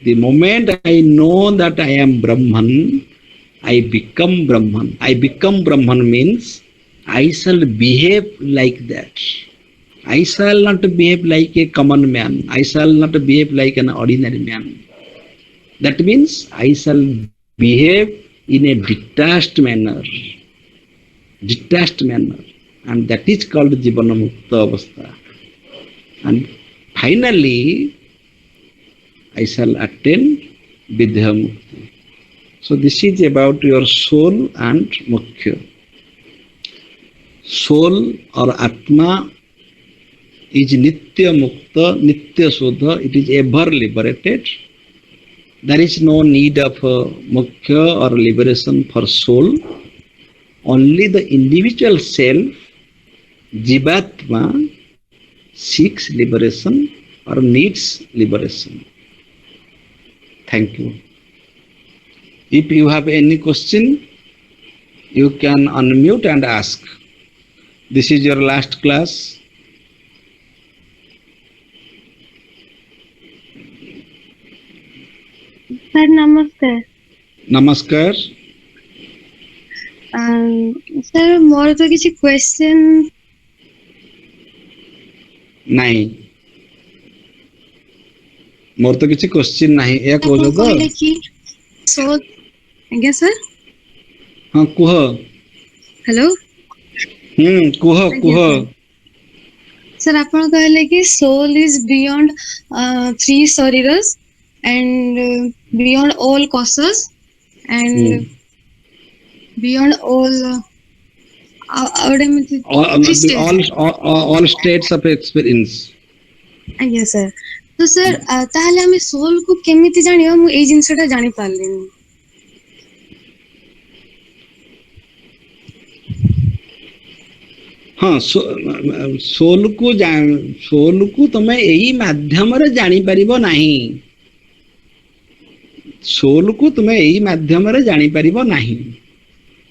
The moment I know that I am Brahman, I become Brahman. I become Brahman means I shall behave like that. I shall not behave like a common man. I shall not behave like an ordinary man. That means I shall behave in a detached manner. And that is called Jivana Mukta Avastha. And finally, I shall attain Vidya Mukti. So this is about your soul and Mukhya. Soul or Atma is Nitya Mukta, Nitya Sudha. It is ever liberated. There is no need of Mukhya or liberation for soul. Only the individual self, Jivatma, seeks liberation or needs liberation. Thank you. If you have any question, you can unmute and ask. This is your last class. Sir, namaskar. Namaskar. Sir, more to किसी question नहीं, मोर तो किसी question नहीं या को जो कहले कि soul आज्ञा sir हाँ कुह hello कुह sir आपण कहले कि soul is beyond three shariras and beyond all causes and beyond all all states of experience. आज्ञा sir तो सर ताहले हमें सोल को केमिति जानियो मु ए जिंसटा जानि पारलेनी हाँ सोल को तमे एई माध्यम रे जानि परिबो नाही सोल को तमे एई माध्यम रे जानि परिबो नाही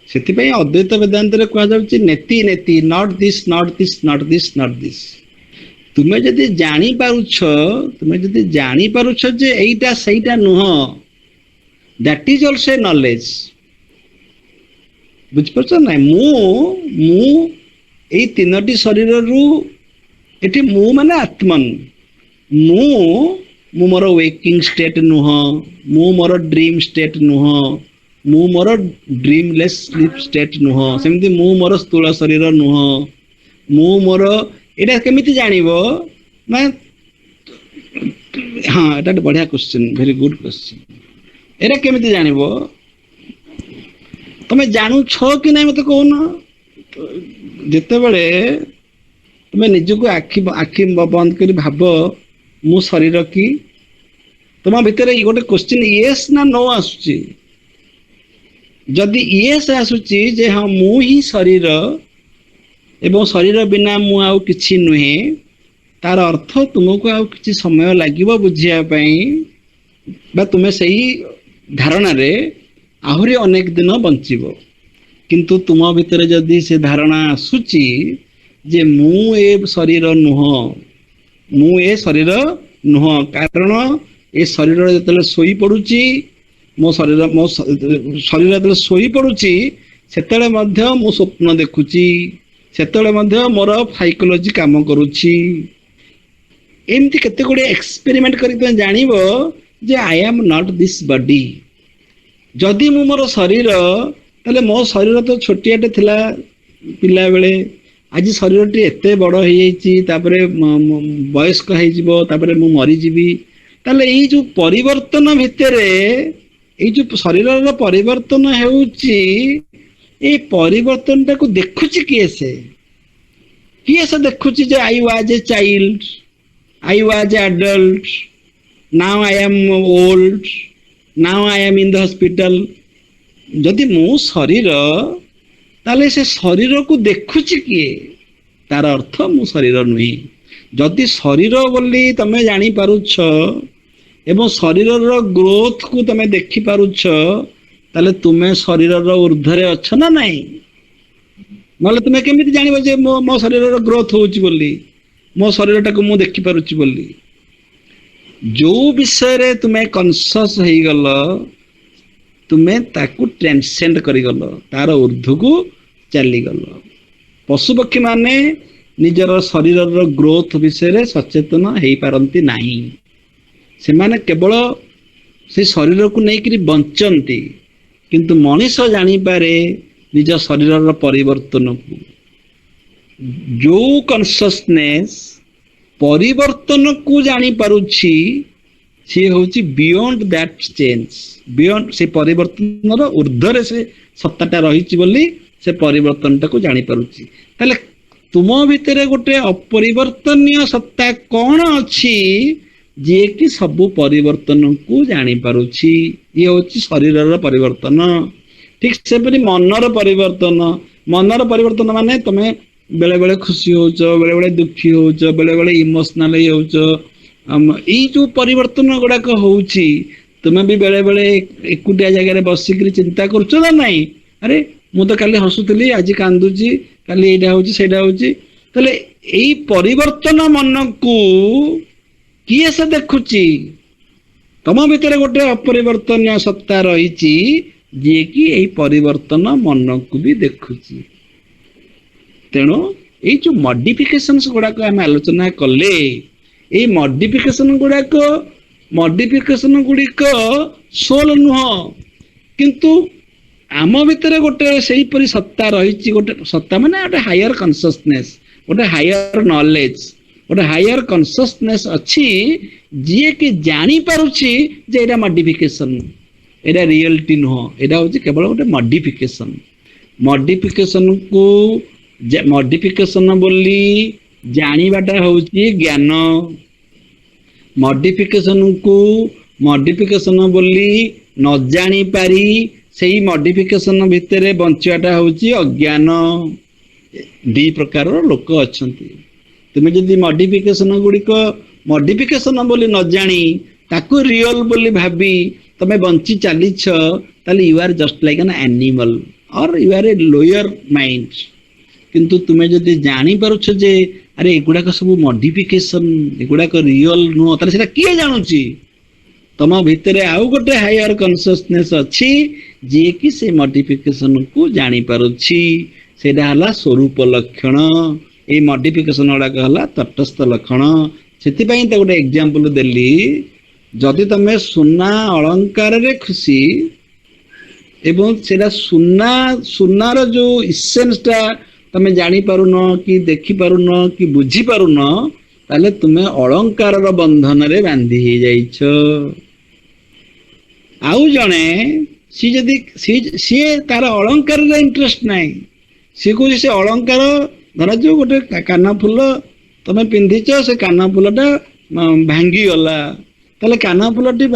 सेति पई अद्वैत वेदांत रे कहै जाउची नेति नेति not this not this not this not this तुम्हें जदि जानी पारुछ जे एइटा सेइटा नुह दैट इज आल्सो नॉलेज बुझ परछ ना मु एई तीनोटी शरीर रु एठी मु माने आत्मन मु मोर वेकिंग स्टेट नुह मु मोर ड्रीम स्टेट नुह मु मोर ड्रीमलेस स्लीप स्टेट नुह सेमति मु मोर स्थूल शरीर नुह मु मोर एटा केमिति जानिबो मैं हाँ एटा बढ़िया question very good question era केमिति जानिबो तमे जानू छो कि नहीं मते कहून जिते बड़े तुम्हें निजको आखि आखि बंद कर भाव मु शरीर कि तुम भितर गोटे क्वेश्चन येस ना नो आसुची जदि येस आसुची जे हाँ मु ही शरीर एवं शरीर बिना मु आउ किछि नुहे तार अर्थ तुमको आउ किछि समय लागिबो बुझिया पई बा तुमे सही धारणा रे आहुरी अनेक दिन बंचिबो किंतु तुम भितर जदि से धारणा आसुची जे मु ए शरीर नुह मु ए शरीर नुह कारण ए शरीर जतले सोई पडुची मो शरीर जतले सोई पडुची सेतले मध्य मु स्वप्न देखुची सेतले मध्य मोर साइकोलॉजी काम करूची एमती केते गुडे एक्सपेरिमेंट करी त जानिबो जे I am not this body जदि मु मोर शरीर ताले मो शरीर तो छोटियाटे थिला पिला बेले आज शरीर टी एते बड़ हो जाइए वयस्क हो मरी जीवी ताले ये जो परिवर्तन भितर ये जो शरीर परिवर्तन होउची ये परिवर्तन टाको देखुची किए से देखुची जे I was a child I was a adult now I am old now I am in the hospital जदि मो शरीर ताले से शरीर को देखुची किए तार अर्थ मु शरीर नुही जदि शरीर बोली तमे जानी पारुछ एवं शरीर ग्रोथ को तमे देखि पारुछ ताले तुमे शरीर ऊर्ध्वरे अछ ना नहीं नले तुमे केमिति जानिबो जे मो शरीर ग्रोथ होउची बोली मो शरीर टाको मु देखि पारुची बोली जो विषय रे तुमे कॉन्शियस हेई गल तुमे ताकू ट्रांसेंड करी गल तार ऊर्ध्व को चली गल पशुपक्षी माने निजर शरीर ग्रोथ विषय सचेतन हो पारती नहीं से माने केवल से शरीर को लेकर बंचती किंतु मनीष जानी पारे निज शरीर परिवर्तन को जो कॉन्शियसनेस परिवर्तन को जानी पारुछि सी हूँ बियॉन्ड दैट चेंज बियॉन्ड से परिवर्तन ऊर्ध्व से सत्ताटा रही बोली से परिवर्तन टाको जानी पारुछि ताले तुम भितर गोटे अपरिवर्तनीय सत्ता कौन अच्छी जे कि सब परिवर्तन को जानी पारुछि ये होछि शरीर परिवर्तन ठीक से मनर परिवर्तन माने तमे बेले बेले खुशी होच बेले बेले दुखी होच बेले बेले इमोशनल होच ये जो परिवर्तन गुड़ाक होउछि तुमे भी बेले बेले एकुटिया जगह बसिक चिंता करछ ना नहीं अरे मु तो काली हसुली आज कांदुची काली एटा होची सेटा होची तले एई परिवर्तन मन को किए से देखुची तम भितर गोटे अपरिवर्तनीय सत्ता रही जे कि एई परिवर्तन मन को भी देखुची तेणु ये जो मॉडिफिकेशंस गुड़ाक आम आलोचना कले ये मॉडिफिकेशन गुड़िक सोल नुह किंतु आम भितर गोटे से परी सत्ता रही गोटे सत्ता माने गोटे हायर कॉन्शियसनेस गोटे हायर नॉलेज गोटे हायर कॉन्शियसनेस अच्छी जी कि जानी पारुछि जे एटा मॉडिफिकेशन एटा रियलिटी नुह एटा होछि केवल गोटे मॉडिफिकेशन को मॉडिफिकेशन बोली जानिबाटा होछि ज्ञान मॉडिफिकेशन बोली न जानी पारी सेही मॉडिफिकेशन भितर बंचाटा होछि अज्ञान दी प्रकार लोक अछंती तुमे जदि मॉडिफिकेशन गुड़िक मॉडिफिकेशन बोली न जानी ताकू रियल बोली भाबी तमे बंची चलीछ ताले you are just like an animal or you are a lower mind किंतु तुमे जदि जानी पारुछ जे अरे एगुड़ाक सब मॉडिफिकेशन एगुड़ाक रियल नुह ताले सेटा किए जानुची तम भितर आउ गोटे हायर कॉन्शियसनेस अच्छी जे कि से मॉडिफिकेशन को जानी पारुछि सेटा हला स्वरूप लक्षण ए मॉडिफिकेशन गुड़ाक हला तटस्थ लक्षण सेति पई त गोटे एग्जांपल देली जदि तमे सुना अलंकार रे खुशी एवं सेटा सुनार जो इसेंस टा तमे जानी पारुन कि देखि पारुन कि बुझी पारुन ताले तुम्हें अलंकार बंधन रे बांधी ही जाइछ। आउ जणे सी जदि सी तार अलंकार इंटरेस्ट नाही, सी को से अलंकार धरा जो गोटे काना फूल तमे पिंधिच, से काना फूलटा भांगी गला, ताले काना फूलटी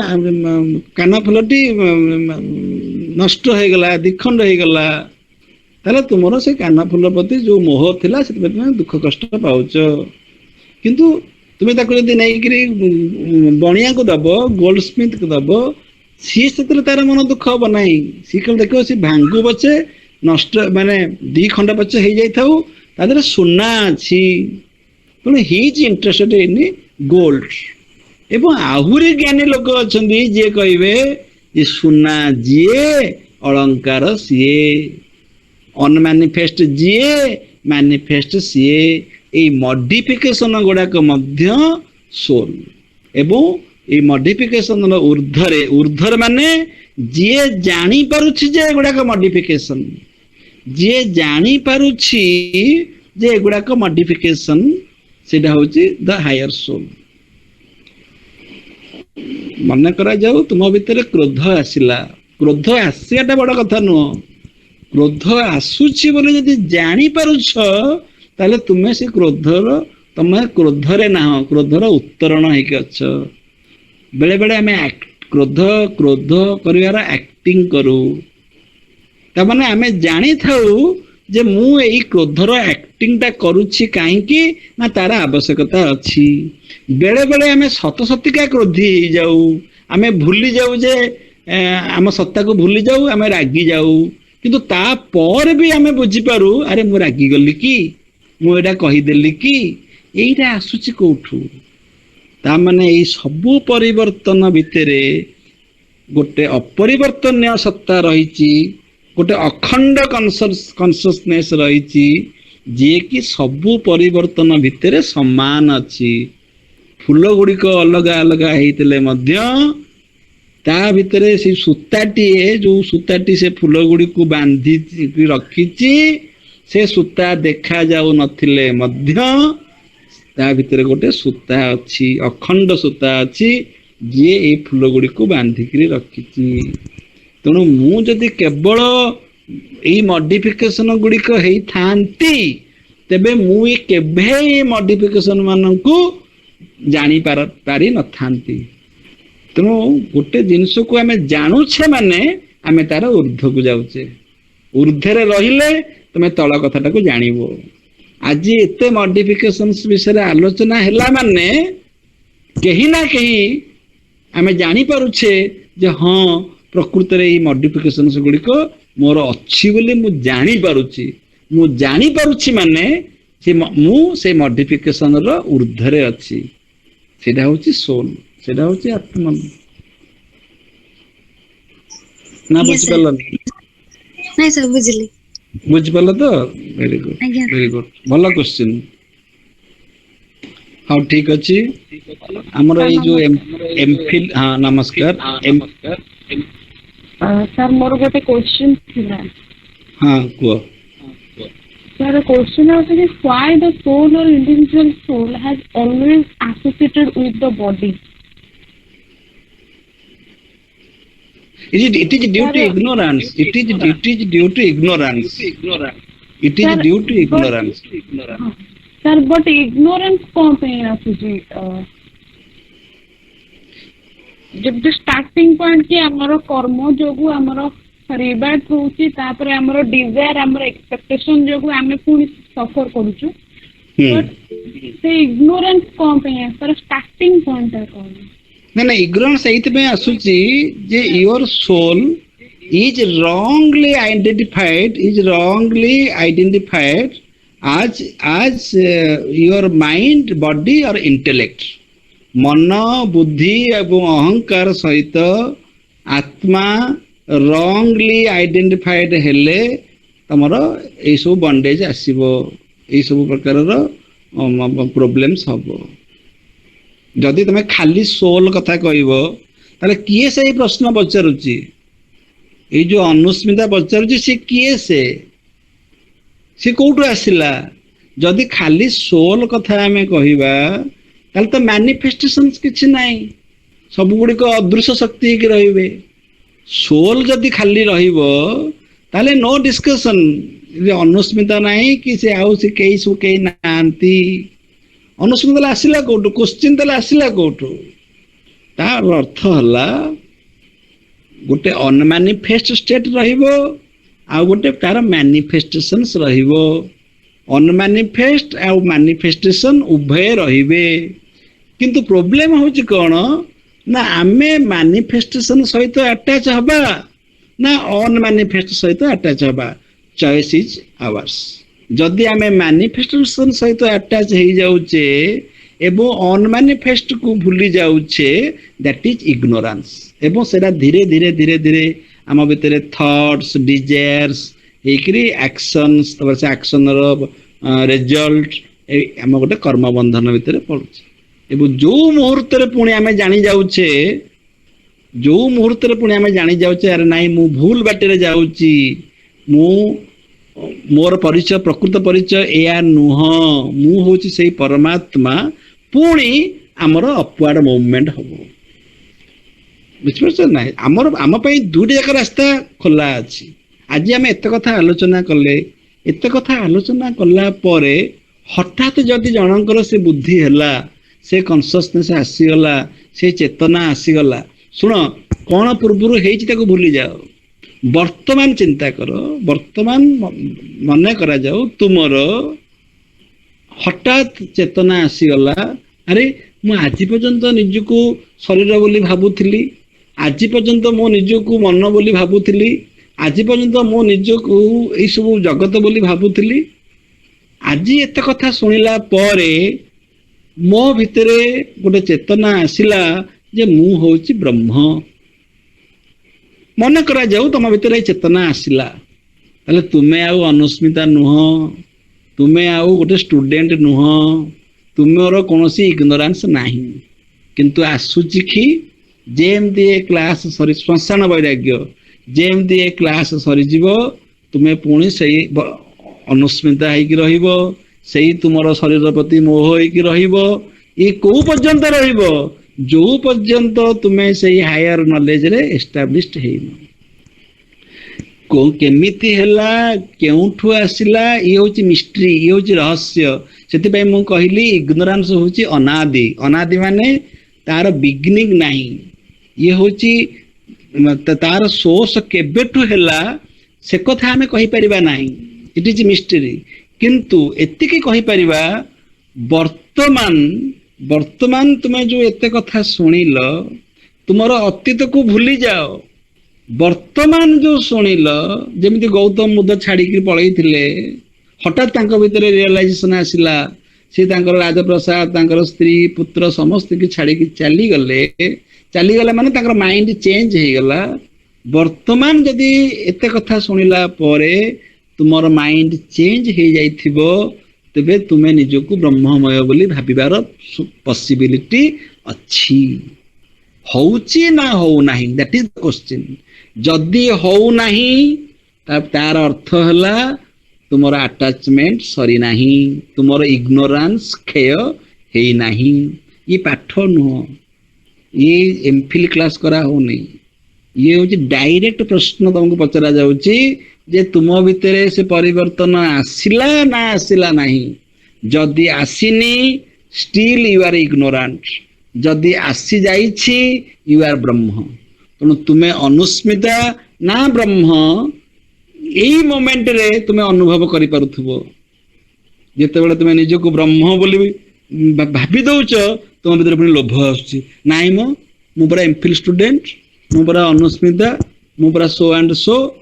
नष्ट हो गला, दिखंड हो गला, ताले तुमरो से काना फूल प्रति जो मोह थिला से तुम दुख कष्ट पाउच। किंतु तुम्हें ताको यदि नहीं बणिया को दब, गोल्ड स्मिथ को दब, सी से तार मन दुख हम ना, सी कल देखो सी भांगु पचे नष्ट माने दी खंड पचे हो जाऊ, तादर सुना अच्छी, तेणु हिज इंटरेस्टेड इन गोल्ड। एवं आहुरी ज्ञानी लोक अच्छा जी कहे जे सुना जीए अलंकार सीए, अनमैनिफेस्ट जीए मैनिफेस्ट सीए। ए मॉडिफिकेशन गुड़ाक सोल एवं ये मॉडिफिकेशन ऊर्ध्वरे, ऊर्ध्वर माने जीए जानी पारुछि जे गुड़ाक मॉडिफिकेशन, जीए जानी पारुछि जे गुड़ाक मॉडिफिकेशन, सेटा होछि द हायर सोल। मन करा जाऊ तुम भितर क्रोध आसिला, क्रोध आसियाटा बड़ कथा नुह, क्रोध आसुछि बोले यदि जानी पारुछ ताले तुम्हें से क्रोधर, तुम्हें क्रोधरे ना क्रोधर उत्तरण होइके अछ। बेले बेले आमे क्रोध क्रोध करिवार एक्टिंग करू, ता माने आमे जानी थाउ जे मु एई क्रोधर एक्टिंग ता करूछि काहेकि ना तारा आवश्यकता अछि। बेले बेले आमे सत सतिका क्रोधी हो जाऊ, आमे भूली जाऊ जे आम सत्ता को भूली जाऊ, आमे रागी जाऊ, किंतु ता पर भी आमे बुझी पारू अरे मु रागी गली कि मु एटा कहि देली कि एइटा आसुछि कोठू। ता माने एई सबु परिवर्तन भितरे गोटे अपरिवर्तनीय सत्ता रहिछि, गोटे अखंड कॉन्शियसनेस रहिछि जे कि सबु परिवर्तन भितरे समान अछि। फूल गुड़िक अलग अलग होते ता भितरे से सूताटी, जो सूताटी से फूल गुड़ी को बांधी रखी, से सूता देखा जाऊ नथिले मध्य ता भितरे गोटे सूता अच्छी, अखंड सूता अच्छी जे ए फूल गुड़ी को बांधिकी रखी। तेणु मु जदि केवल यही मॉडिफिकेशन गुड़िक होती तेबे मु केभे मॉडिफिकेशन मानकु जानी पारी न थांती। तेणु गोटे जिनस को आमे जानुछे माने आमे तार ऊर्ध्व को जाउछे, ऊर्ध्वरे रहिले तमे तळ कथाटा को जानिबो। आज एते मॉडिफिकेशंस विषय आलोचना हैला माने कहीं ना कहीं आमे जानी पारुछे जे हाँ प्रकृत रे मॉडिफिकेशंस गुड़िक मोर अच्छी बोली मु जानी पारुछि, मु जानी पारुछि माने से मु से मॉडिफिकेशन रो ऊर्ध्वरे अछि। सेटा होछि सोल, सेटा होछि आत्मा। ना बुझ पालो नहीं सर बुझली, बुझ पालो तो वेरी गुड, वेरी गुड, भला क्वेश्चन। हाँ ठीक अछि। हमर ए जो एमफिल, हाँ नमस्कार। सर मोर गोटे क्वेश्चन थिला। हाँ को sir the question is why the soul or individual soul has always associated with the body? It is due to ignorance. It is due to ignorance. It is Sir, due to ignorance. Sir, but ignorance कौन पे है आसुची? जब जो starting point की हमारा कर्म जोगु हमारा रिबैट होची, तापरे हमारा डिजायर हमारा एक्सपेक्टेशन जोगु हमें पूरी सफर करूछु। बट से इग्नोरेंस कौन पे है? पर स्टार्टिंग पॉइंट है कौन? ना ignorance एइते में आसुची जे your soul is wrongly identified as your mind, body or intellect. मन बुद्धि एवं अहंकार सहित आत्मा रॉन्गली आइडेंटिफाइड हेले तमर ए सब बंडेज आसीबो, ए सब प्रकार रो प्रॉब्लम्स हबो। जदि तमे खाली सोल कथा कहबो ताले किए से प्रश्न पचारुची, ए जो अनुस्मिता पचारुची से किए से कोठु आसिला? जदि खाली सोल कथा हमें कहबा ताले तो मैनिफेस्टेशंस किछि नाही, सब गुड़िक अदृश्य शक्ति की रहिबे। सोल जदि खाली रहिबो ताले नो डिस्कशन, अनुस्मिता नाही कि से आउ से केई सु केई नांती, अनुस्मिता आसिला कोठु, क्वेश्चन ताले आसिला कोठु? तार अर्थ हला गोटे अनमैनिफेस्ट स्टेट रहिबो आ गोटे तार मैनिफेस्टेशंस रहिबो। अनमैनिफेस्ट आ मैनिफेस्टेशन उभय रहिबे। किंतु प्रोब्लेम होची कोन ना आमे मैनिफेस्टेशन सहित अटैच हबा ना अनमैनिफेस्ट सहित अटैच हबा, चॉइस इज आवर्स। जदि आमे मैनिफेस्टेशन सहित अटैच हो जाउचे एवं अनमैनिफेस्ट को भूली जाउचे, दैट इज इग्नोरेंस। एवं सेरा धीरे धीरे धीरे धीरे आम भितर थॉट्स डिजायर्स एकरी एक्शंस, तब से एक्शन रो रिजल्ट आम गोटे कर्म बंधन भितर पड़ुचे। एवं जो मुहूर्त रे पुणी आमे जानी जाउचे, जो मुहूर्त रे पुणी आमे जानी जाउचे अरे नाई मु भूल बाटे रे जाउची, मु मोर परिचय प्रकृत परिचय एया नुह, मु होची सेही परमात्मा, पुणी आमर अपवार्ड मूवमेंट हबो। बुझिपारछ ना? आमर आम पई दुटी जाक रास्ता खोला अछि। आज आम एत कथा आलोचना कले, एत कथा आलोचना कला परे हठात जदि जनकर से बुद्धि हैला, से कॉन्शियसनेस आसीगला, से चेतना आसीगला, सुन कौन पूर्व हेची ताको भूली जाओ, वर्तमान चिंता करो, वर्तमान मन करा जाओ तुमर हठात चेतना आसीगला, अरे मु आज पर्यंत निजको शरीर बोली भाबुथिली, आज पर्यंत मो निजको मन बोली भाबुथिली, आज पर्यंत मो निजको ए सब जगत बोली भाबुथिली। आज एत कथा सुनिला परे मो भितरे गोटे चेतना आसिला जे मु होची ब्रह्म। मन करा जाऊ तुम भितर चेतना आसिला, ताले तुमे आउ अनुस्मिता नुह, तुमे आउ गोटे स्टूडेंट नुह, तुमर कोनोसी इग्नोरेंस नाही। किंतु आसुची कि जेमती ए क्लास सरी श्मशान वैराग्य, जेमती ए क्लास सरी जीवो तुमे पुणी सही अनुस्मिता है कि रहिबो, सही तुमर शरीर प्रति मोह होइकी रहिबो। ये को पर्यंत रहिबो जो पर्यंत तुमे सही हायर नॉलेज रे एस्टाब्लिश्ड हेइनो। को केमिति हैला, केउठु आसिला, ये होची मिस्ट्री, ये होची रहस्य। सेति पई मु कहिली इग्नोरेंस होची अनादि। अनादि माने तार बिगिनिंग नाही, ये होची तार सोर्स केबेठु हैला से कथा हमें कहि परिबा नाही, इट इज मिस्ट्री। किंतु एतिके कहि परिबा वर्तमान वर्तमान तुमे जो एते कथा सुनिल, तुमर अतीत को भूली जाओ। वर्तमान जो सुनिल, जेमिति गौतम बुद्ध छाड़ी पलई थिले, हठात तांको भितरे रियलाइजेशन आसिला, से तांकर राजप्रसाद, तांकर स्त्री पुत्र समस्त की छाड़ी चली गले माने तांकर माइंड चेंज हे गला। वर्तमान जदि एते कथा सुनिला परे तुमर माइंड चेंज हो जाइथिबो, तेबे तुमे निजको ब्रह्ममय बोली भाबिबार पॉसिबिलिटी अच्छी। होउची ना हो नाही, दैट इज द क्वेश्चन। जदि हो नाही तार अर्थ हला तुमर अटैचमेंट सरी नाही, तुमर इग्नोरेंस क्षय हेई नाही। ये पाठ नुह, ये एमफिल क्लास करा होनी, ये होची डायरेक्ट प्रश्न तुमको पचरा जाउची जे तुम भितरे से परिवर्तन आसिला ना आसिला नाही। जदि आसिनी स्टिल यू आर इग्नोरेंट, जदि आसी जाइछि यू आर ब्रह्म। तेणु तुमे अनुस्मिता ना ब्रह्म एई मोमेंट रे तुमे अनुभव करि पारुथबो। जेतेबेले तुमे निजको ब्रह्म बोली भाबी दउछ, तुम भितर पुनी लोभ आछी, नाइ मु बड़ा एमफिल स्टूडेंट, मु बड़ा अनुस्मिता, मु बड़ा सो एंड सो।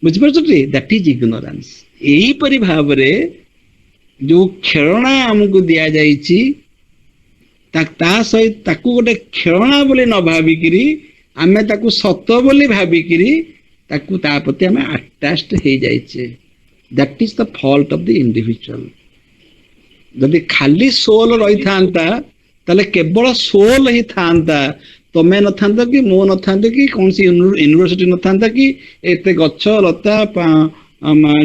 बुझिपारछटी? That is ignorance. एही परि भावरे जो खेलना हमको दिया जाइछि ता सहित ताकू गोटे खेलना बोली न भाविकिरी आमे ताकू सत बोली भाविकिरी ताकू ता प्रति आमे अटैच्ड हे जाइछे। That is the fault of the individual. जदि खाली सोल रही थांता ताले केवल सोल ही थांता, तमे न थांता कि मो न थांता कि कौन सी यूनिवर्सिटी न थांता कि एते गच्छ लता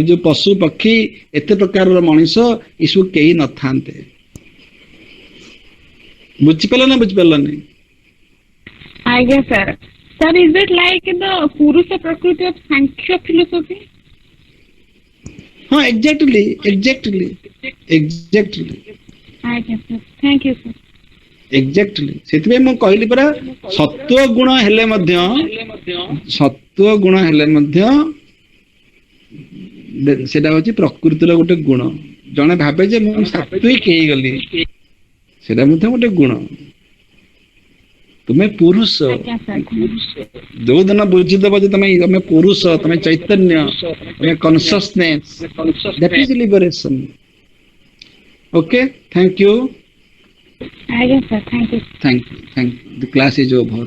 जो पशु पक्षी एते प्रकार मनीष इसु कई न थांते। ବୁଝିପାରିଲ ନା ବୁଝିପାରିଲନି? ଆଜ୍ଞା sir. Sir is it like the purusha prakriti of Samkhya philosophy? ହଁ ଏକ୍ଜାକ୍ଟଲି ଏକ୍ଜାକ୍ଟଲି ଏକ୍ଜାକ୍ଟଲି ଆଜ୍ଞା sir, thank you sir. Exactly ସେଥିପାଇଁ ମୁଁ କହିଲି ପରା ସତ୍ୱ ଗୁଣ ହେଲେ ମଧ୍ୟ ସେଟା ହଉଛି ପ୍ରକୃତିର ଗୋଟେ ଗୁଣ। ଜଣେ ଭାବେ ଯେ ମୁଁ ସାତ୍ୱିକ ହେଇଗଲି, ସେଟା ମଧ୍ୟ ଗୋଟେ ଗୁଣ। ତୁମେ ପୁରୁଷ, ଆଜ୍ଞା ସାର୍। ଯୋଉ ଦିନ ବୁଝିଦବ ଯେ ତମେ ପୁରୁଷ, ତମେ ଚୈତନ୍ୟ, ତମେ consciousness, that is liberation. Okay, thank you. ଆଜ୍ଞା sir, thank you. Thank you. The class is over.